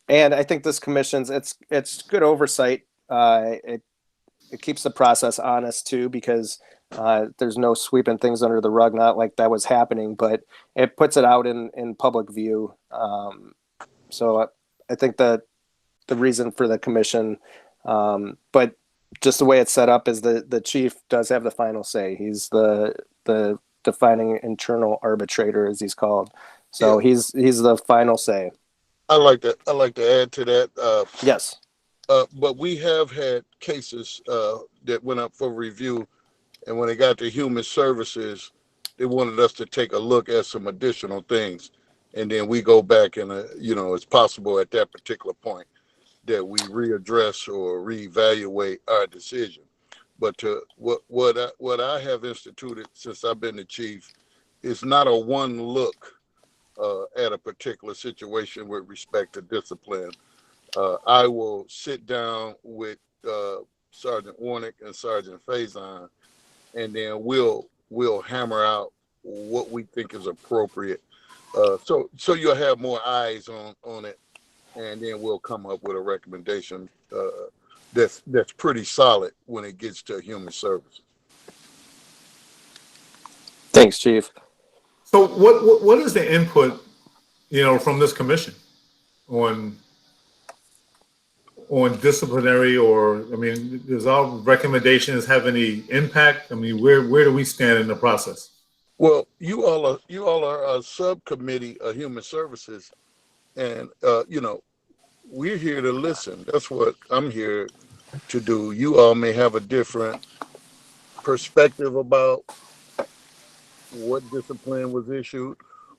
I think this commission's it's good oversight. It keeps the process honest too, because there's no sweeping things under the rug, not like that was happening, but it puts it out in public view. So I think that the reason for the commission, but just the way it's set up is the chief does have the final say. He's the defining internal arbitrator, as he's called. So he's the final say. I like to add to that. Yes. But we have had cases that went up for review, and when they got to human services, they wanted us to take a look at some additional things, and then we go back and it's possible at that particular point that we readdress or reevaluate our decision. But what I have instituted since I've been the chief is not a one look at a particular situation with respect to discipline. I will sit down with Sergeant Warnick and Sergeant Faison, and then we'll hammer out what we think is appropriate. So you'll have more eyes on it, and then we'll come up with a recommendation that's pretty solid when it gets to human services. Thanks, Chief. So what is the input, from this commission on disciplinary, or, does our recommendations have any impact? Where do we stand in the process? Well, you all are a subcommittee of human services, and we're here to listen. That's what I'm here to do. You all may have a different perspective about what discipline was issued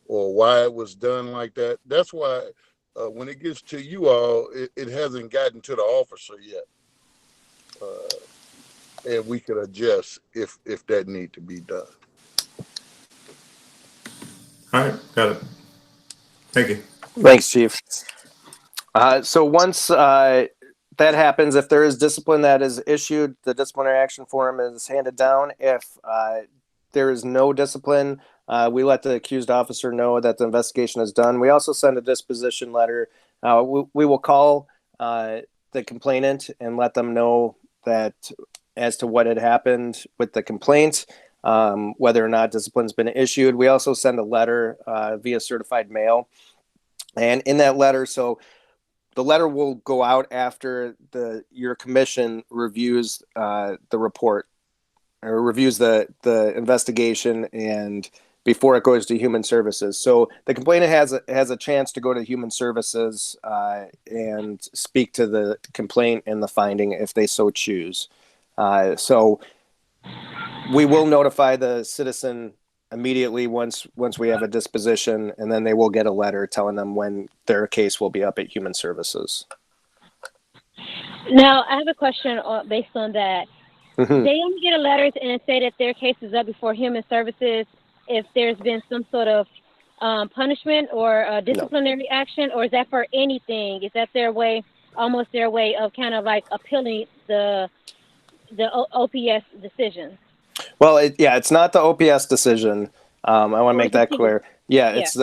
or why it was done like that. That's why when it gets to you all, it hasn't gotten to the officer yet. And we could adjust if that need to be done. All right, got it. Thank you. Thanks, Chief. So once that happens, if there is discipline that is issued, the disciplinary action form is handed down. If there is no discipline, we let the accused officer know that the investigation is done. We also send a disposition letter. We will call the complainant and let them know that as to what had happened with the complaint, whether or not discipline's been issued. We also send a letter via certified mail. And in that letter, so the letter will go out after your commission reviews the report or reviews the investigation and before it goes to human services. So the complainant has a chance to go to human services and speak to the complaint and the finding if they so choose. So we will notify the citizen immediately once we have a disposition, and then they will get a letter telling them when their case will be up at human services. Now, I have a question based on that. Mm-hmm. They only get a letter and say that their case is up before human services if there's been some sort of punishment or disciplinary action, or is that for anything? Is that almost their way of kind of like appealing the OPS decision? Well, it's not the OPS decision. I want to make that clear. It's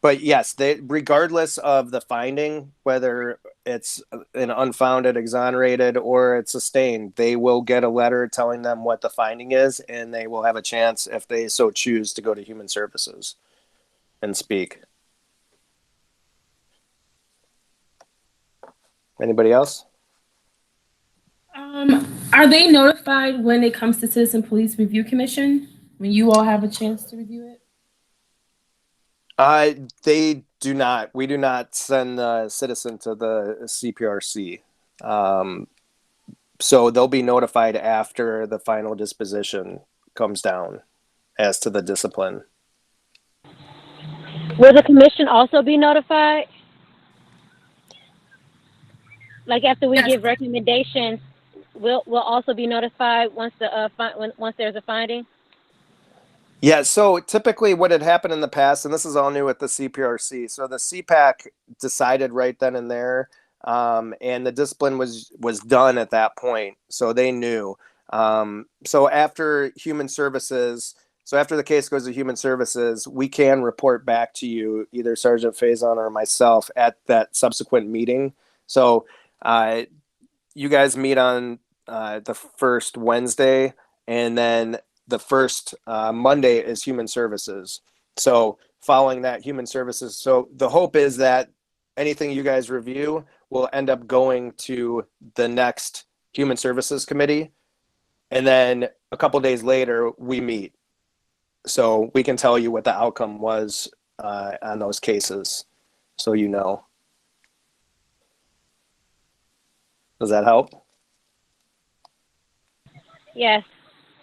but yes, regardless of the finding, whether it's an unfounded, exonerated, or it's sustained, they will get a letter telling them what the finding is, and they will have a chance, if they so choose, to go to human services and speak. Anybody else? Are they notified when it comes to Citizen Police Review Commission, when you all have a chance to review it? They do not. We do not send the citizen to the CPRC. So they'll be notified after the final disposition comes down as to the discipline. Will the commission also be notified? Like after we give recommendations, we'll also be notified once once there's a finding? Yeah, so typically what had happened in the past, and this is all new with the CPRC. So the CPAC decided right then and there, and the discipline was done at that point. So they knew. So after human services, so after the case goes to human services, we can report back to you, either Sergeant Faison or myself, at that subsequent meeting. So you guys meet on the first Wednesday, and then the first Monday is human services. So following that, human services. So the hope is that anything you guys review will end up going to the next human services committee. And then a couple days later, we meet. So we can tell you what the outcome was on those cases. So you know. Does that help? Yes.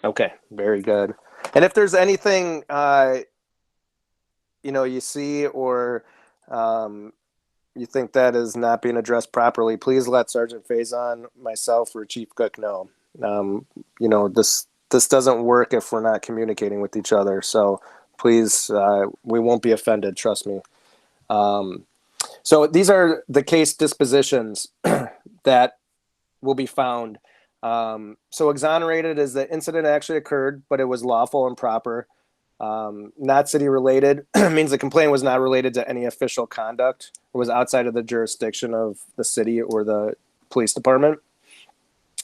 Okay, very good. And if there's anything, you see or you think that is not being addressed properly, please let Sergeant Faison, myself, or Chief Cook know. This doesn't work if we're not communicating with each other. So please, we won't be offended. Trust me. So these are the case dispositions that will be found. So exonerated is the incident actually occurred, but it was lawful and proper. Not city related means the complaint was not related to any official conduct. It was outside of the jurisdiction of the city or the police department.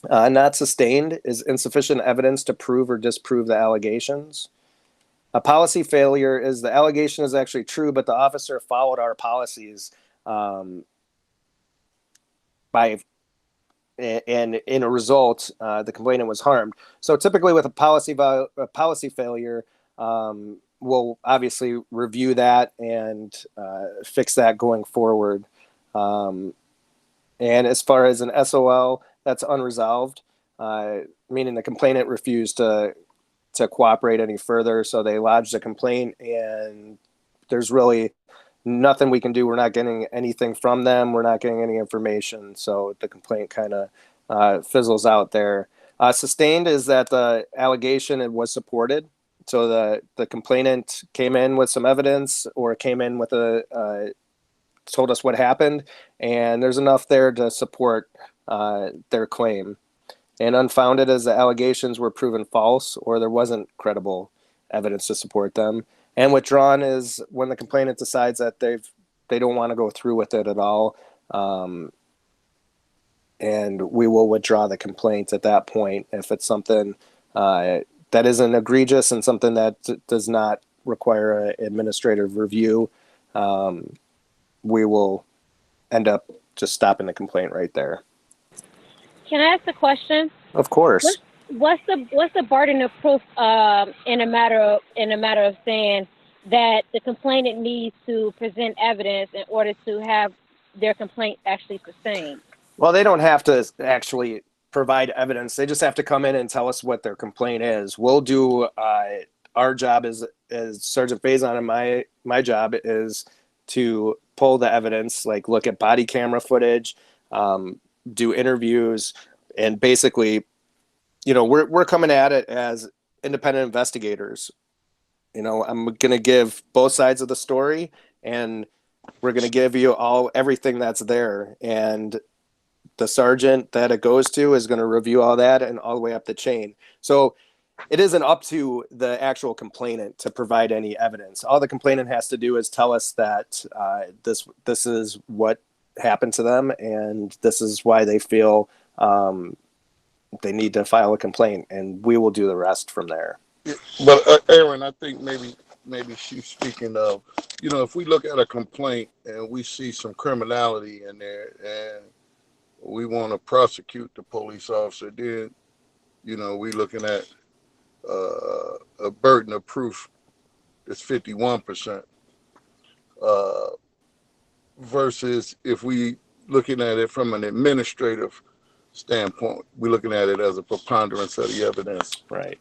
Not sustained is insufficient evidence to prove or disprove the allegations. A policy failure is the allegation is actually true, but the officer followed our policies and in a result, the complainant was harmed. So typically with a policy failure, we'll obviously review that and fix that going forward. And as far as an SOL, that's unresolved, meaning the complainant refused to cooperate any further. So they lodged a complaint, and there's really nothing we can do. We're not getting anything from them. We're not getting any information. So the complaint kind of fizzles out there. Sustained is that the allegation was supported. So the complainant came in with some evidence or came in with told us what happened, and there's enough there to support their claim. And unfounded as the allegations were proven false or there wasn't credible evidence to support them. And withdrawn is when the complainant decides that they don't want to go through with it at all. And we will withdraw the complaint at that point if it's something that isn't egregious and something that does not require an administrative review. We will end up just stopping the complaint right there. Can I ask a question? Of course. What's the burden of proof in a matter of saying that the complainant needs to present evidence in order to have their complaint actually sustained? Well, they don't have to actually provide evidence. They just have to come in and tell us what their complaint is. We'll do our job as Sergeant Faison, and my job is to pull the evidence, like look at body camera footage, do interviews, and basically, we're coming at it as independent investigators. I'm going to give both sides of the story, and we're going to give you everything that's there. And the sergeant that it goes to is going to review all that and all the way up the chain. So it isn't up to the actual complainant to provide any evidence. All the complainant has to do is tell us that this is what happened to them, and this is why they feel they need to file a complaint, and we will do the rest from there. But Aaron, I think maybe she's speaking of, if we look at a complaint and we see some criminality in there and we want to prosecute the police officer, then, we looking at a burden of proof that's 51%. Versus if we looking at it from an administrative standpoint, we're looking at it as a preponderance of the evidence. Right.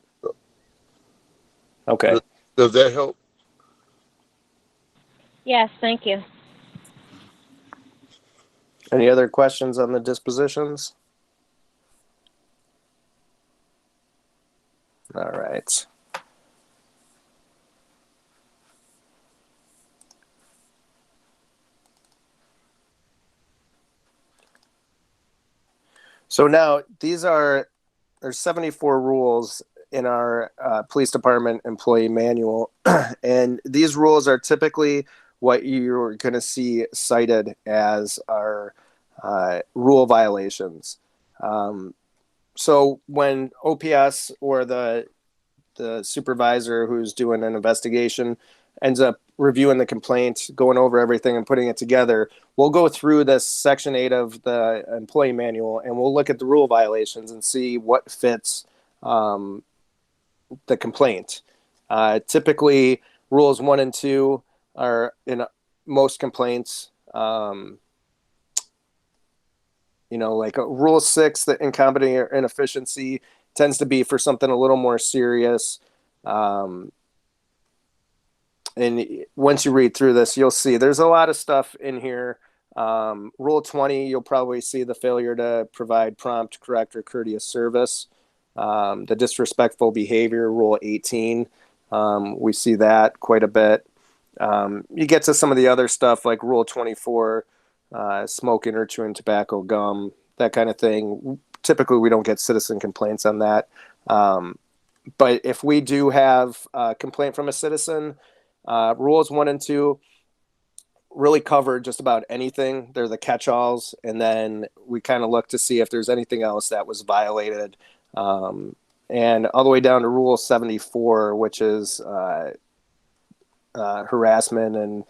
Okay. Does that help? Yes, thank you. Any other questions on the dispositions? All right. So now there's 74 rules in our police department employee manual, and these rules are typically what you're going to see cited as our rule violations. So when OPS or the supervisor who's doing an investigation ends up reviewing the complaint, going over everything and putting it together, we'll go through this section 8 of the employee manual and we'll look at the rule violations and see what fits the complaint. Typically, rules 1 and 2 are in most complaints. Like rule 6, the incompetence or inefficiency tends to be for something a little more serious. And once you read through this, you'll see there's a lot of stuff in here. Rule 20, you'll probably see the failure to provide prompt, correct, or courteous service. The disrespectful behavior, Rule 18, we see that quite a bit. You get to some of the other stuff like Rule 24, smoking or chewing tobacco gum, that kind of thing. Typically, we don't get citizen complaints on that. But if we do have a complaint from a citizen, rules 1 and 2 really cover just about anything. They're the catch-alls, and then we kind of look to see if there's anything else that was violated. And all the way down to Rule 74, which is harassment and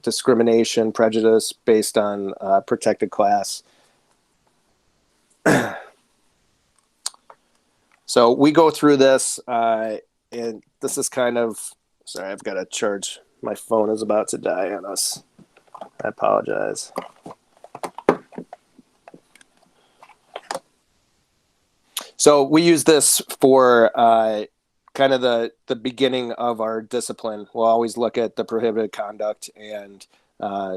discrimination, prejudice based on protected class. So we go through this, and this is kind of, sorry, I've got to charge. My phone is about to die on us. I apologize. So we use this for kind of the beginning of our discipline. We'll always look at the prohibited conduct, and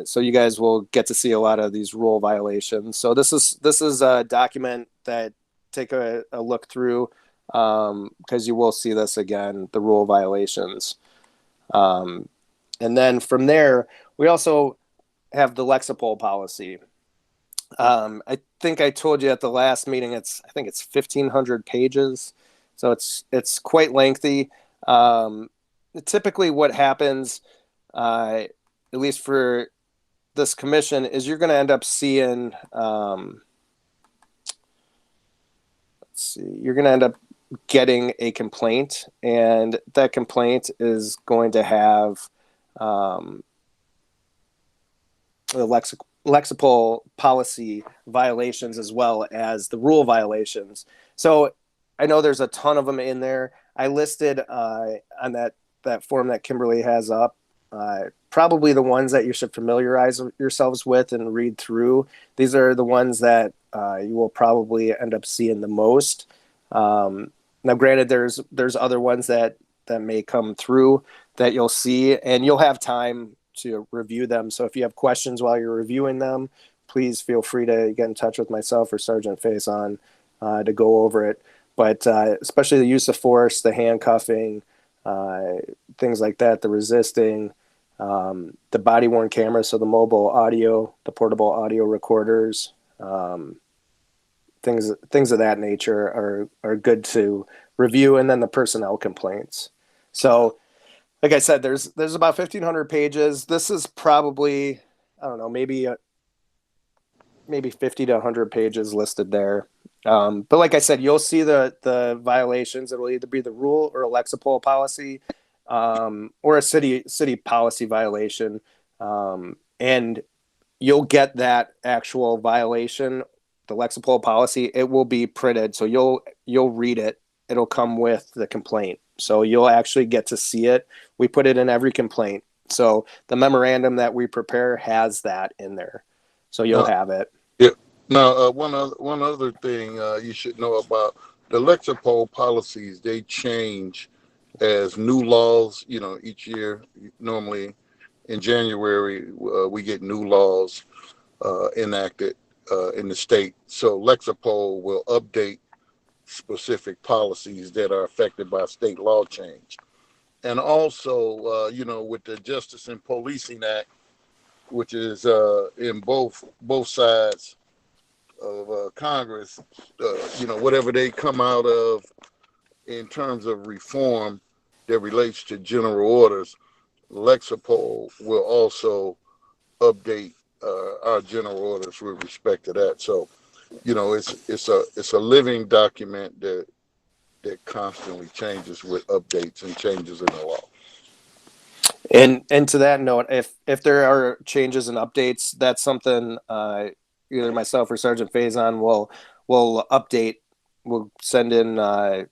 so you guys will get to see a lot of these rule violations. So this is a document that take a look through, because you will see this again, the rule violations. And then from there, we also have the Lexipol policy. I think I told you at the last meeting, I think it's 1,500 pages. So it's quite lengthy. Typically what happens, at least for this commission, is you're going to end up seeing, you're going to end up getting a complaint, and that complaint is going to have the Lexipol policy violations as well as the rule violations. So I know there's a ton of them in there. I listed on that form that Kimberly has up, probably the ones that you should familiarize yourselves with and read through. These are the ones that you will probably end up seeing the most. Now, granted, there's other ones that may come through that you'll see, and you'll have time to review them. So if you have questions while you're reviewing them, please feel free to get in touch with myself or Sergeant Faison to go over it. But especially the use of force, the handcuffing, things like that, the resisting, the body-worn cameras, so the mobile audio, the portable audio recorders, things of that nature are good to review, and then the personnel complaints. So, like I said, there's about 1,500 pages. This is probably, I don't know, maybe 50 to 100 pages listed there. But like I said, you'll see the violations. It'll either be the rule or a Lexipol policy, or a city policy violation, and you'll get that actual violation, the Lexipol policy. It will be printed, so you'll read it. It'll come with the complaint, so you'll actually get to see it. We put it in every complaint, so the memorandum that we prepare has that in there, so you'll have it. Yeah. Now, one other thing you should know about the Lexipol policies, they change as new laws, each year. Normally in January, we get new laws enacted in the state. So Lexipol will update specific policies that are affected by state law change. And also, with the Justice and Policing Act, which is in both sides Congress, whatever they come out of in terms of reform that relates to general orders, Lexipol will also update our general orders with respect to that. So, it's a living document that constantly changes with updates and changes in the law. And to that note, if there are changes and updates, that's something either myself or Sergeant Faison will update. We'll send in or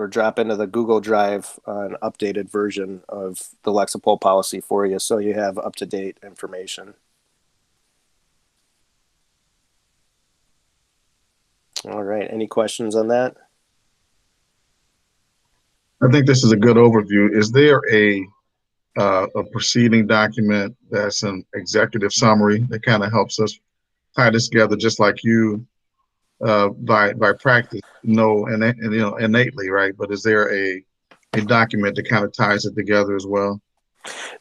drop into the Google Drive an updated version of the Lexipol policy for you, so you have up to date information. All right. Any questions on that? I think this is a good overview. Is there a proceeding document that's an executive summary that kind of helps us tie this together, just like you by practice innately, right? But is there a document that kind of ties it together as well?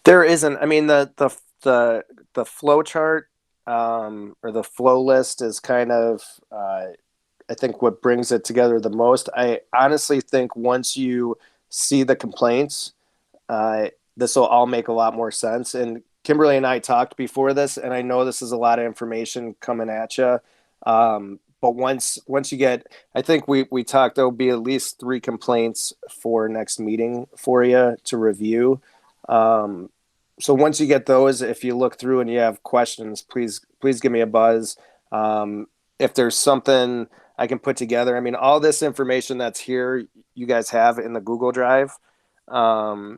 There isn't. I mean, the flow chart or the flow list is kind of I think what brings it together the most. I honestly think once you see the complaints, this will all make a lot more sense. And Kimberly and I talked before this, and I know this is a lot of information coming at you. But once you get, I think we talked, there'll be at least 3 complaints for next meeting for you to review. So once you get those, if you look through and you have questions, please give me a buzz. If there's something I can put together, I mean, all this information that's here, you guys have in the Google Drive. So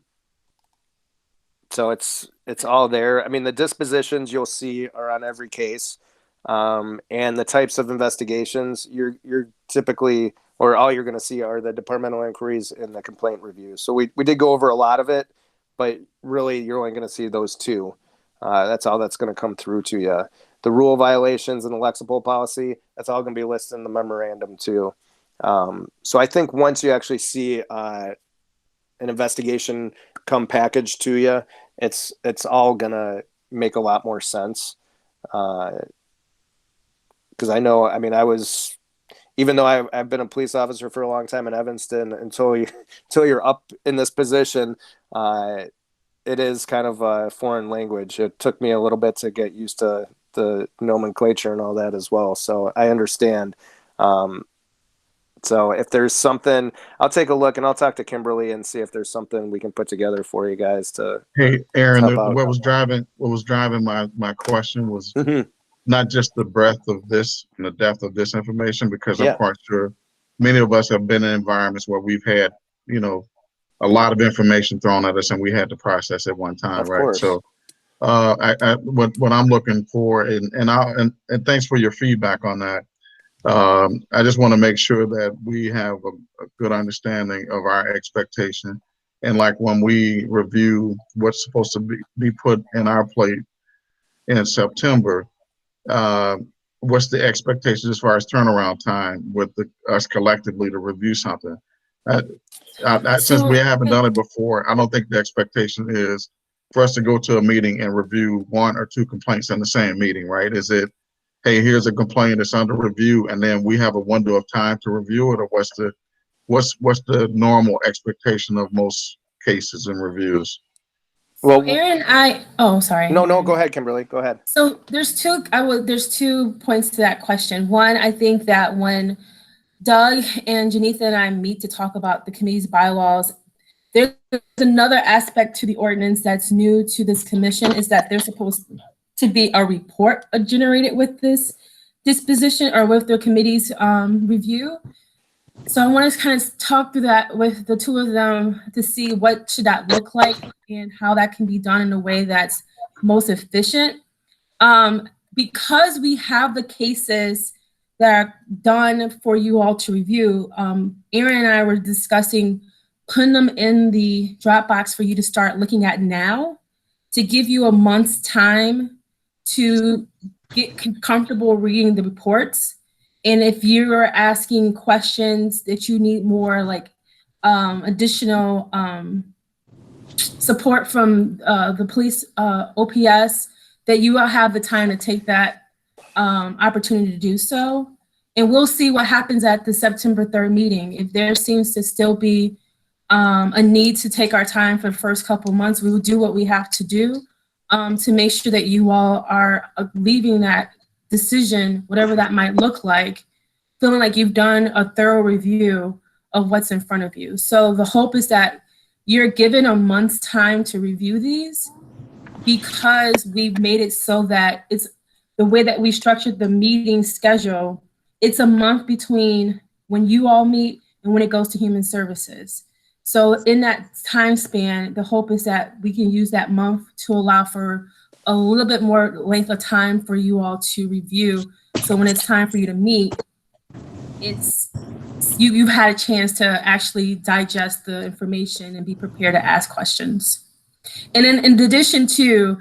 it's all there. I mean, the dispositions you'll see are on every case. And the types of investigations you're typically, or all you're going to see are the departmental inquiries and the complaint reviews. So we did go over a lot of it, but really you're only going to see those 2. That's all that's going to come through to you. The rule violations and the Lexipol policy, that's all going to be listed in the memorandum too. So I think once you actually see an investigation come packaged to you, it's all going to make a lot more sense. Because I know, I mean, even though I've been a police officer for a long time in Evanston, until you're up in this position, it is kind of a foreign language. It took me a little bit to get used to the nomenclature and all that as well. So I understand. So if there's something, I'll take a look and I'll talk to Kimberly and see if there's something we can put together for you guys to. Hey, Aaron, help out. what was driving my question was Mhm. not just the breadth of this and the depth of this information, because Yeah. I'm quite sure many of us have been in environments where we've had, a lot of information thrown at us and we had to process at one time, Of right? course. So, what I'm looking for, and thanks for your feedback on that. I just want to make sure that we have a good understanding of our expectation, and like when we review what's supposed to be put in our plate in September. What's the expectation as far as turnaround time with us collectively to review something? Since we haven't done it before, I don't think the expectation is for us to go to a meeting and review 1 or 2 complaints in the same meeting, right? Is it, hey, here's a complaint that's under review, and then we have a window of time to review it, or what's the normal expectation of most cases and reviews? Well, Aaron, sorry. No, go ahead, Kimberly. Go ahead. So there's 2 points to that question. One, I think that when Doug and Janitha and I meet to talk about the committee's bylaws, there's another aspect to the ordinance that's new to this commission, is that there's supposed to be a report generated with this disposition or with the committee's review. So I want to kind of talk through that with the 2 of them to see what should that look like and how that can be done in a way that's most efficient. Because we have the cases that are done for you all to review, Aaron and I were discussing putting them in the Dropbox for you to start looking at now, to give you a month's time to get comfortable reading the reports. And if you're asking questions that you need more like additional support from the police OPS, that you will have the time to take that opportunity to do so. And we'll see what happens at the September 3rd meeting. If there seems to still be a need to take our time for the first couple months, we will do what we have to do to make sure that you all are leaving that decision, whatever that might look like, feeling like you've done a thorough review of what's in front of you. So the hope is that you're given a month's time to review these, because we've made it so that it's the way that we structured the meeting schedule. It's a month between when you all meet and when it goes to Human Services. So in that time span, the hope is that we can use that month to allow for a little bit more length of time for you all to review. So when it's time for you to meet, you've had a chance to actually digest the information and be prepared to ask questions. And then in addition to,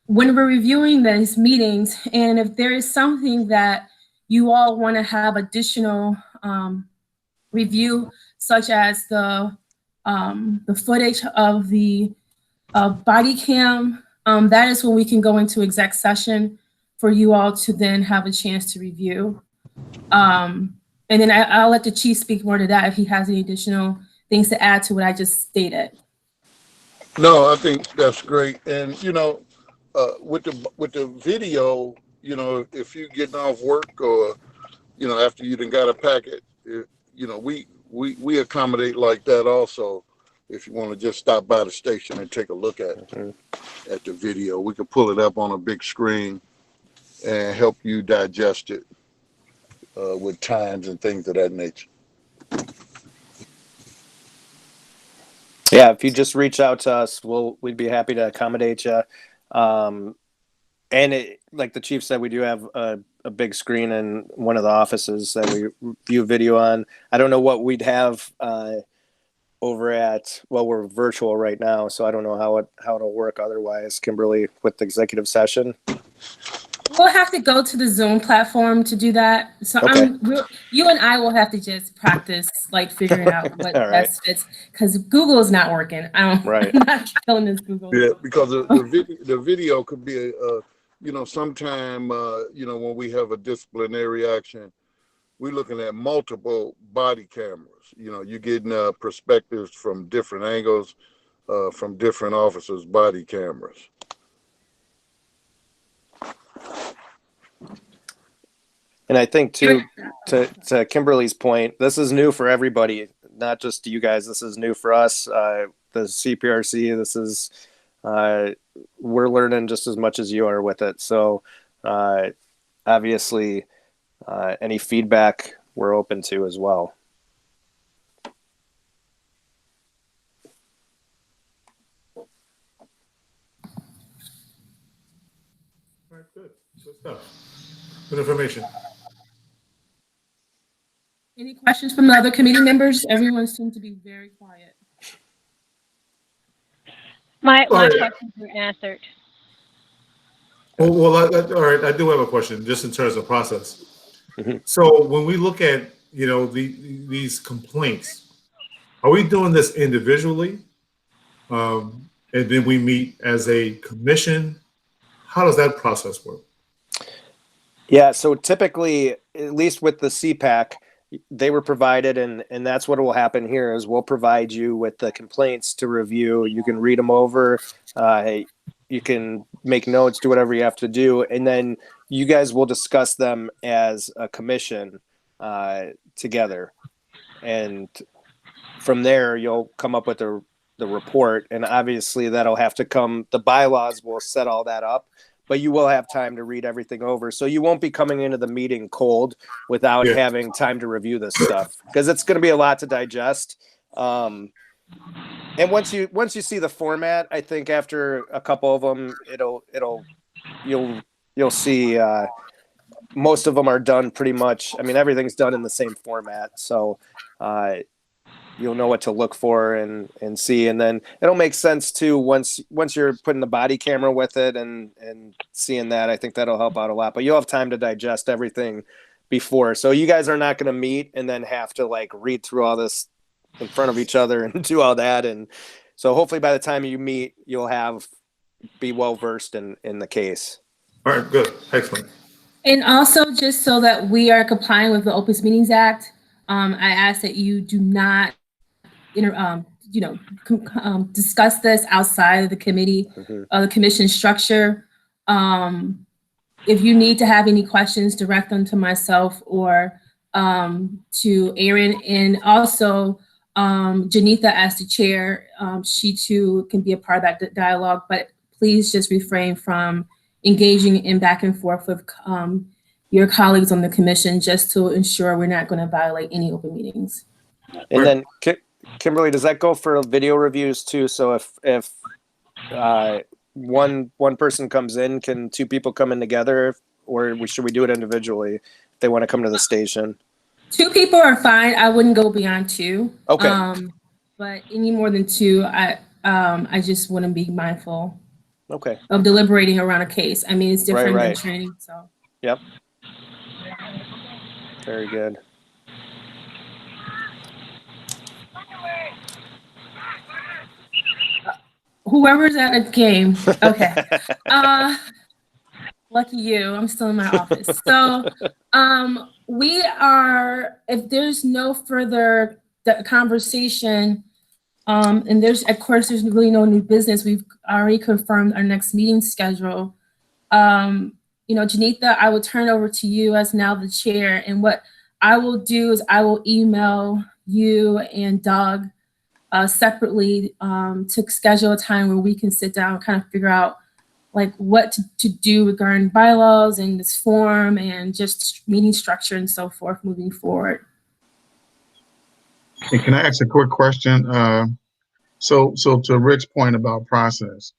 when we're reviewing these meetings, and if there is something that you all want to have additional review, such as the footage of the body cam, that is when we can go into exec session for you all to then have a chance to review. And then I'll let the chief speak more to that if he has any additional things to add to what I just stated. No, I think that's great. And, you know, with the video, you know, if you getting off work or, you know, after you done got a packet, you know, we accommodate like that also. If you want to just stop by the station and take a look at the video, we can pull it up on a big screen and help you digest it with times and things of that nature. Yeah, if you just reach out to us, we'd be happy to accommodate you. And like the chief said, we do have a big screen in one of the offices that we view video on. I don't know what we'd have over at, well, we're virtual right now, so I don't know how it'll work otherwise, Kimberly, with the executive session. We'll have to go to the Zoom platform to do that. So Okay. you and I will have to just practice, like figuring out what All right. best fits, because Google is not working. Right. I'm not killing this Google. Yeah, because the video could be you know, sometime you know, when we have a disciplinary action, we're looking at multiple body cameras. You know, you're getting perspectives from different angles from different officers' body cameras. And I think too, to Kimberly's point, this is new for everybody, not just to you guys. This is new for us. The CPRC, this is, we're learning just as much as you are with it. So obviously any feedback we're open to as well. All right, good. Good stuff. Good information. Any questions from the other committee members? Everyone seemed to be very quiet. My All right. questions were answered. Well, all right. I do have a question, just in terms of process. Mhm. So when we look at, you know, these complaints, are we doing this individually, and then we meet as a commission? How does that process work? Yeah, so typically, at least with the CPAC, they were provided, and that's what will happen here is we'll provide you with the complaints to review. You can read them over. You can make notes, do whatever you have to do, and then you guys will discuss them as a commission together. And from there, you'll come up with the report, and obviously that'll have to come. The bylaws will set all that up, but you will have time to read everything over. So you won't be coming into the meeting cold without having time to review this stuff, because it's going to be a lot to digest. And once you see the format, I think after a couple of them, you'll see most of them are done pretty much. I mean, everything's done in the same format. So you'll know what to look for and see, and then it'll make sense too once you're putting the body camera with it and seeing that. I think that'll help out a lot, but you'll have time to digest everything before, so you guys are not going to meet and then have to like read through all this in front of each other and do all that. And so hopefully by the time you meet, you'll be well versed in the case. All right, good, excellent. And also, just so that we are complying with the Open Meetings Act, I ask that you do not, discuss this outside of the committee, the commission structure. If you need to have any questions, direct them to myself or to Aaron. And also, Janitha, as the chair, she too can be a part of that dialogue, but please just refrain from engaging in back and forth with your colleagues on the commission, just to ensure we're not going to violate any open meetings. And then Kimberly, does that go for video reviews too? So if one person comes in, can two people come in together, or should we do it individually if they want to come to the station? Two people are fine. I wouldn't go beyond two. Okay. But any more than two, I just want to be mindful Okay. of deliberating around a case. I mean, it's different than Right. training. So. Yep. Very good. Whoever's at a game. Okay. Lucky you. I'm still in my office. So we are, if there's no further conversation, and there's really no new business, we've already confirmed our next meeting schedule. Janitha, I will turn over to you as now the chair. And what I will do is I will email you and Doug separately to schedule a time where we can sit down and kind of figure out like what to do regarding bylaws and this form and just meeting structure and so forth moving forward. Hey, can I ask a quick question? So to Rick's point about process,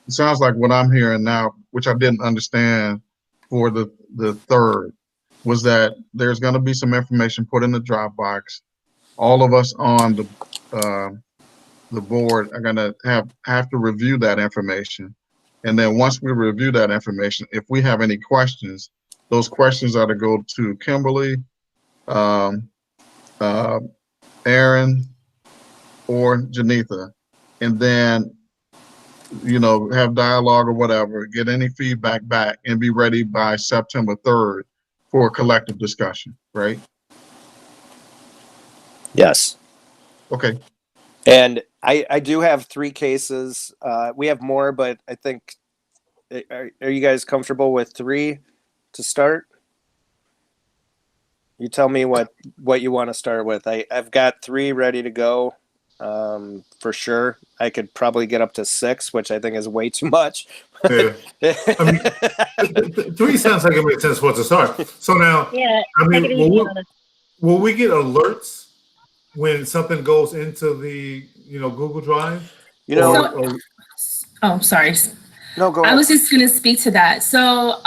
it sounds like what I'm hearing now, which I didn't understand for the third, was that there's going to be some information put in the Dropbox. All of us on the board are going to have to review that information. And then once we review that information, if we have any questions, those questions are to go to Kimberly, Aaron, or Janitha, and then, have dialogue or whatever, get any feedback back, and be ready by September 3rd for a collective discussion, right? Yes. Okay. And I do have 3 cases. We have more, but I think, are you guys comfortable with 3 to start? You tell me what you want to start with. I've got 3 ready to go. For sure. I could probably get up to 6, which I think is way too much. Yeah. I mean, 3 sounds like it makes sense for it to start. So now, Yeah. I take it mean, easy on us. will we get alerts when something goes into the Google Drive? Oh, sorry. No, go I ahead. was just going to speak to that. So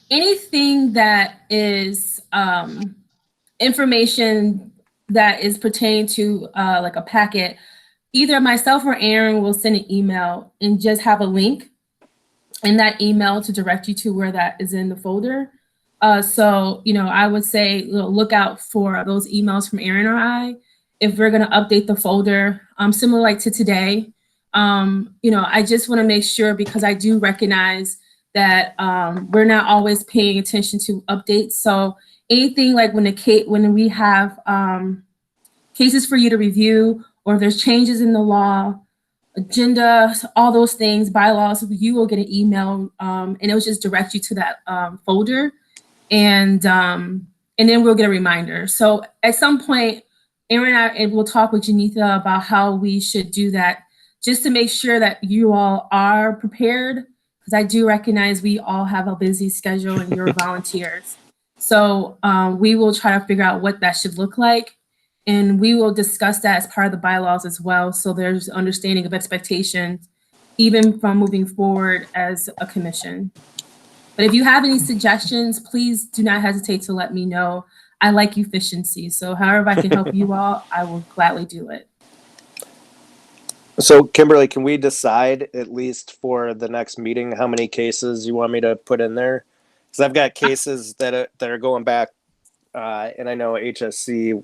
anything that is information that is pertaining to like a packet, either myself or Aaron will send an email and just have a link in that email to direct you to where that is in the folder. So, I would say look out for those emails from Aaron or I. If we're going to update the folder, similar like to today, I just want to make sure, because I do recognize that we're not always paying attention to updates. So anything like when we have cases for you to review, or if there's changes in the law, agenda, all those things, bylaws, you will get an email, and it will just direct you to that folder, and then we'll get a reminder. So at some point, Aaron and I will talk with Janitha about how we should do that, just to make sure that you all are prepared, because I do recognize we all have a busy schedule and you're volunteers. So we will try to figure out what that should look like. And we will discuss that as part of the bylaws as well. So there's understanding of expectations, even from moving forward as a commission. But if you have any suggestions, please do not hesitate to let me know. I like efficiency. So however I can help you all, I will gladly do it. So Kimberly, can we decide at least for the next meeting how many cases you want me to put in there? Because I've got cases that are going back, and I know HSC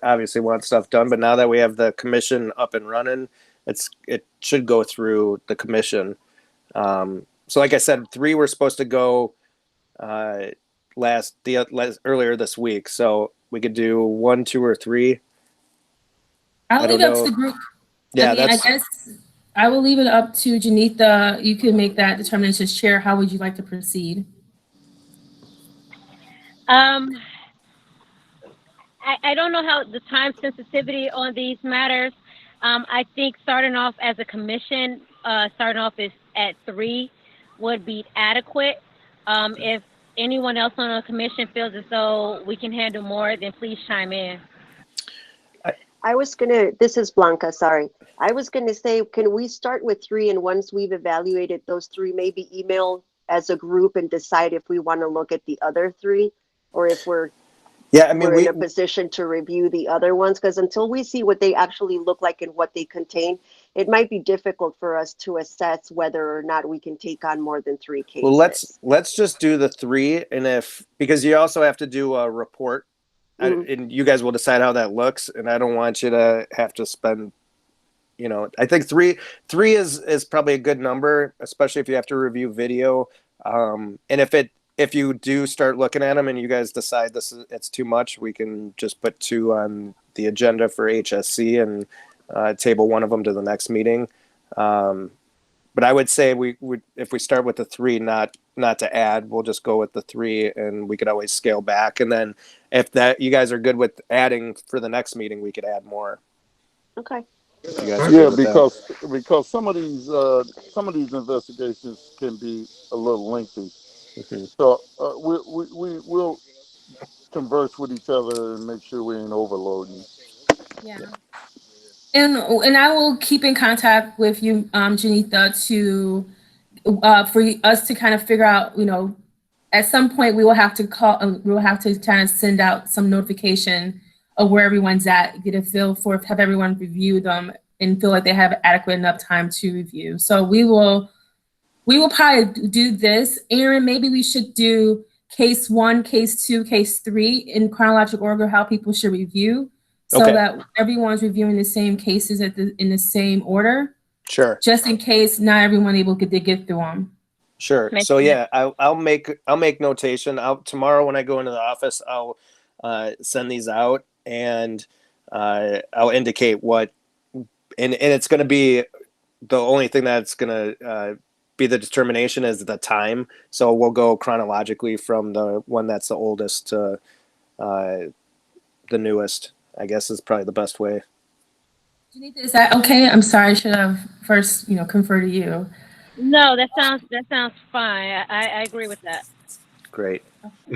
obviously wants stuff done, but now that we have the commission up and running, it should go through the commission. So like I said, 3 were supposed to go earlier this week. So we could do 1, 2, or 3. I'll I leave don't it up to know. the group. Yeah, I mean, that's I guess I will leave it up to Janitha. You can make that determination as chair. How would you like to proceed? I don't know how the time sensitivity on these matters. I think starting off as a commission, starting off at 3 would be adequate. If anyone else on the commission feels as though we can handle more, then please chime in. This is Blanca, sorry. I was gonna say, can we start with 3, and once we've evaluated those 3, maybe email as a group and decide if we want to look at the other 3, or if we're in a position to review the other ones? Because until we see what they actually look like and what they contain, it might be difficult for us to assess whether or not we can take on more than 3 cases. Well, let's just do the 3, and because you also have to do a report, and you guys will decide how that looks. And I don't want you to have to spend, I think 3 is probably a good number, especially if you have to review video. And if you do start looking at them and you guys decide it's too much, we can just put 2 on the agenda for HSC and table one of them to the next meeting. But I would say if we start with the 3, not to add, we'll just go with the 3, and we could always scale back. And then if you guys are good with adding for the next meeting, we could add more. Okay. Yeah, because some of these investigations can be a little lengthy. So we'll converse with each other and make sure we ain't overloading. Yeah. And I will keep in contact with you, Janitha, for us to kind of figure out, at some point we will have to kind of send out some notification of where everyone's at, get a feel for, have everyone review them and feel like they have adequate enough time to review. So we will probably do this. Aaron, maybe we should do case 1, case 2, case 3 in chronological order, how people should review, so that everyone's reviewing the same cases in the same order. Sure. Just in case not everyone able to get through them. Sure. So yeah, I'll make notation. Tomorrow when I go into the office, I'll send these out, and I'll indicate what, and it's going to be the only thing that's going to be the determination is the time. So we'll go chronologically from the one that's the oldest to the newest, I guess is probably the best way. Janitha, is that okay? I'm sorry, I should have first, confer to you. No, that sounds fine. I agree with that. Great.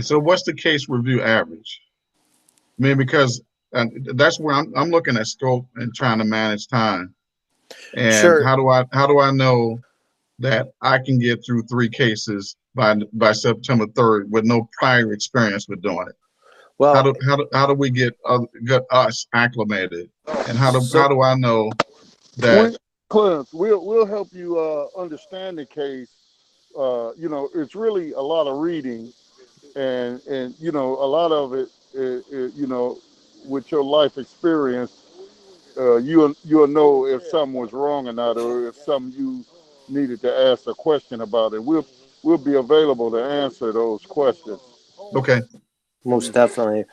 So what's the case review average? I mean, because that's where I'm looking at scope and trying to manage time. And Sure. how do I know that I can get through 3 cases by September 3rd with no prior experience with doing it? Well, how do we get us acclimated, and how do I know that? Clarence, we'll help you understand the case. It's really a lot of reading, and a lot of it, with your life experience, you'll know if something was wrong or not, or if something you needed to ask a question about it. We'll be available to answer those questions. Okay. Most definitely.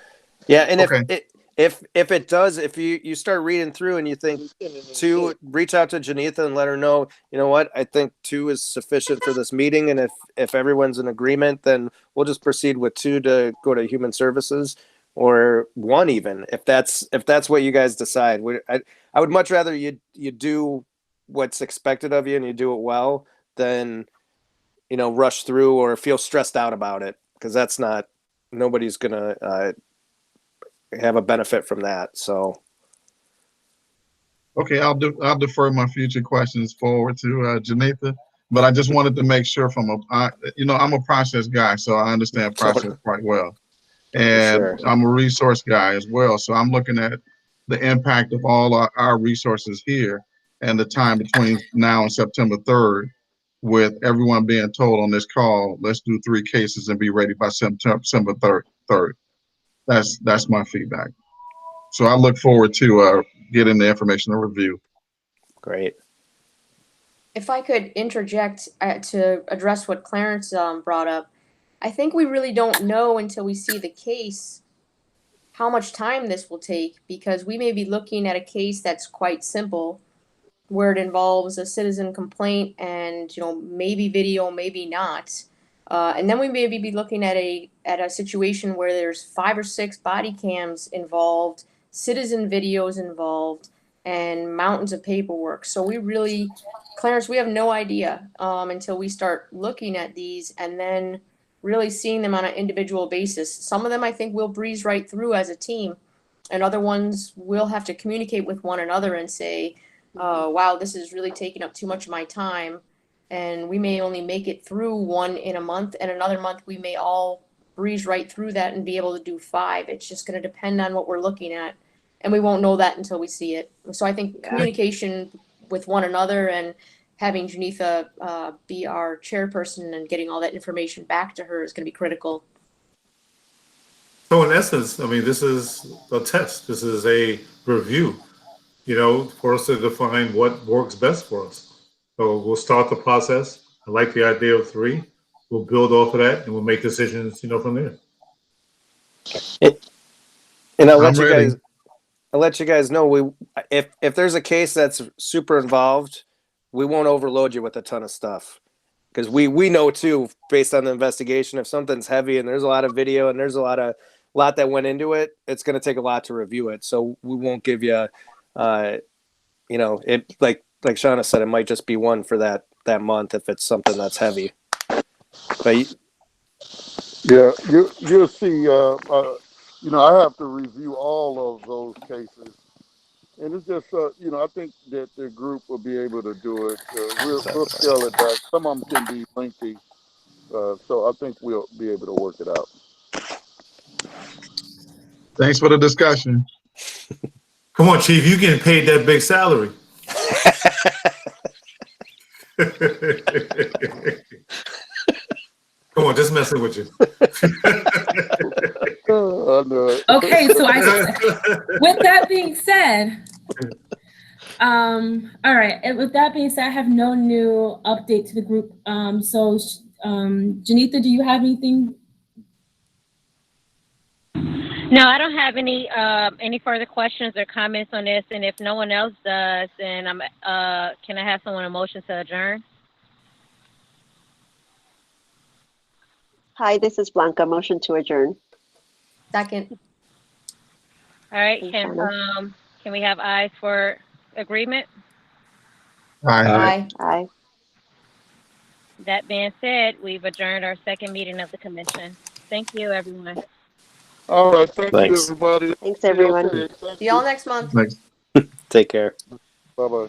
Yeah, and Okay. if it does, if you start reading through and you think 2, reach out to Janitha and let her know, you know what, I think 2 is sufficient for this meeting, and if everyone's in agreement, then we'll just proceed with 2 to go to Human Services, or 1 even, if that's what you guys decide. I would much rather you do what's expected of you and you do it well than rush through or feel stressed out about it, because that's not, nobody's gonna have a benefit from that. So Okay, I'll defer my future questions forward to Janitha, but I just wanted to make sure I'm a process guy, so I understand process quite well. And Sure. I'm a resource guy as well. So I'm looking at the impact of all our resources here and the time between now and September 3rd, with everyone being told on this call, let's do 3 cases and be ready by September 3rd. That's my feedback. So I look forward to getting the information to review. Great. If I could interject to address what Clarence brought up, I think we really don't know until we see the case how much time this will take, because we may be looking at a case that's quite simple, where it involves a citizen complaint and, you know, maybe video, maybe not. And then we may be looking at a situation where there's 5 or 6 body cams involved, citizen videos involved, and mountains of paperwork. So we really, Clarence, we have no idea until we start looking at these and then really seeing them on an individual basis. Some of them I think we'll breeze right through as a team, and other ones we'll have to communicate with one another and say, wow, this is really taking up too much of my time. And we may only make it through one in a month, and another month we may all breeze right through that and be able to do 5. It's just going to depend on what we're looking at, and we won't know that until we see it. So I think communication with one another and having Janitha be our chairperson and getting all that information back to her is going to be critical. So in essence, I mean, this is a test. This is a review, you know, for us to define what works best for us. So we'll start the process. I like the idea of 3. We'll build off of that and we'll make decisions, you know, from there. And I'll I'm let you guys know, if there's a case that's super involved, we won't overload you with a ton of stuff, because we know too, based on the investigation, if something's heavy and there's a lot of video and there's a lot that went into it, it's going to take a lot to review it. So we won't give you, you know, it like Shauna said, it might just be one for that month if it's something that's heavy. But Yeah, you'll see. You know, I have to review all of those cases, and it's just you know, I think that the group will be able to do it. We'll scale it back. Some of them can be lengthy, so I think we'll be able to work it out. Thanks for the discussion. Come on, Chief, you getting paid that big salary. Come on, just messing with you. I know it. Okay, so with that being said, all right. And with that being said, I have no new update to the group. So, Janitha, do you have anything? No, I don't have any further questions or comments on this. And if no one else does, then can I have someone a motion to adjourn? Hi, this is Blanca. Motion to adjourn. Second. All right. Thanks, Can we have ayes for agreement? Aye. Aye. Aye. That being said, we've adjourned our second meeting of the commission. Thank you, everyone. All right, thanks. Thanks. Everybody. Thanks, everyone. Okay, thank See y'all you. next month. Thanks. take care. Bye-bye.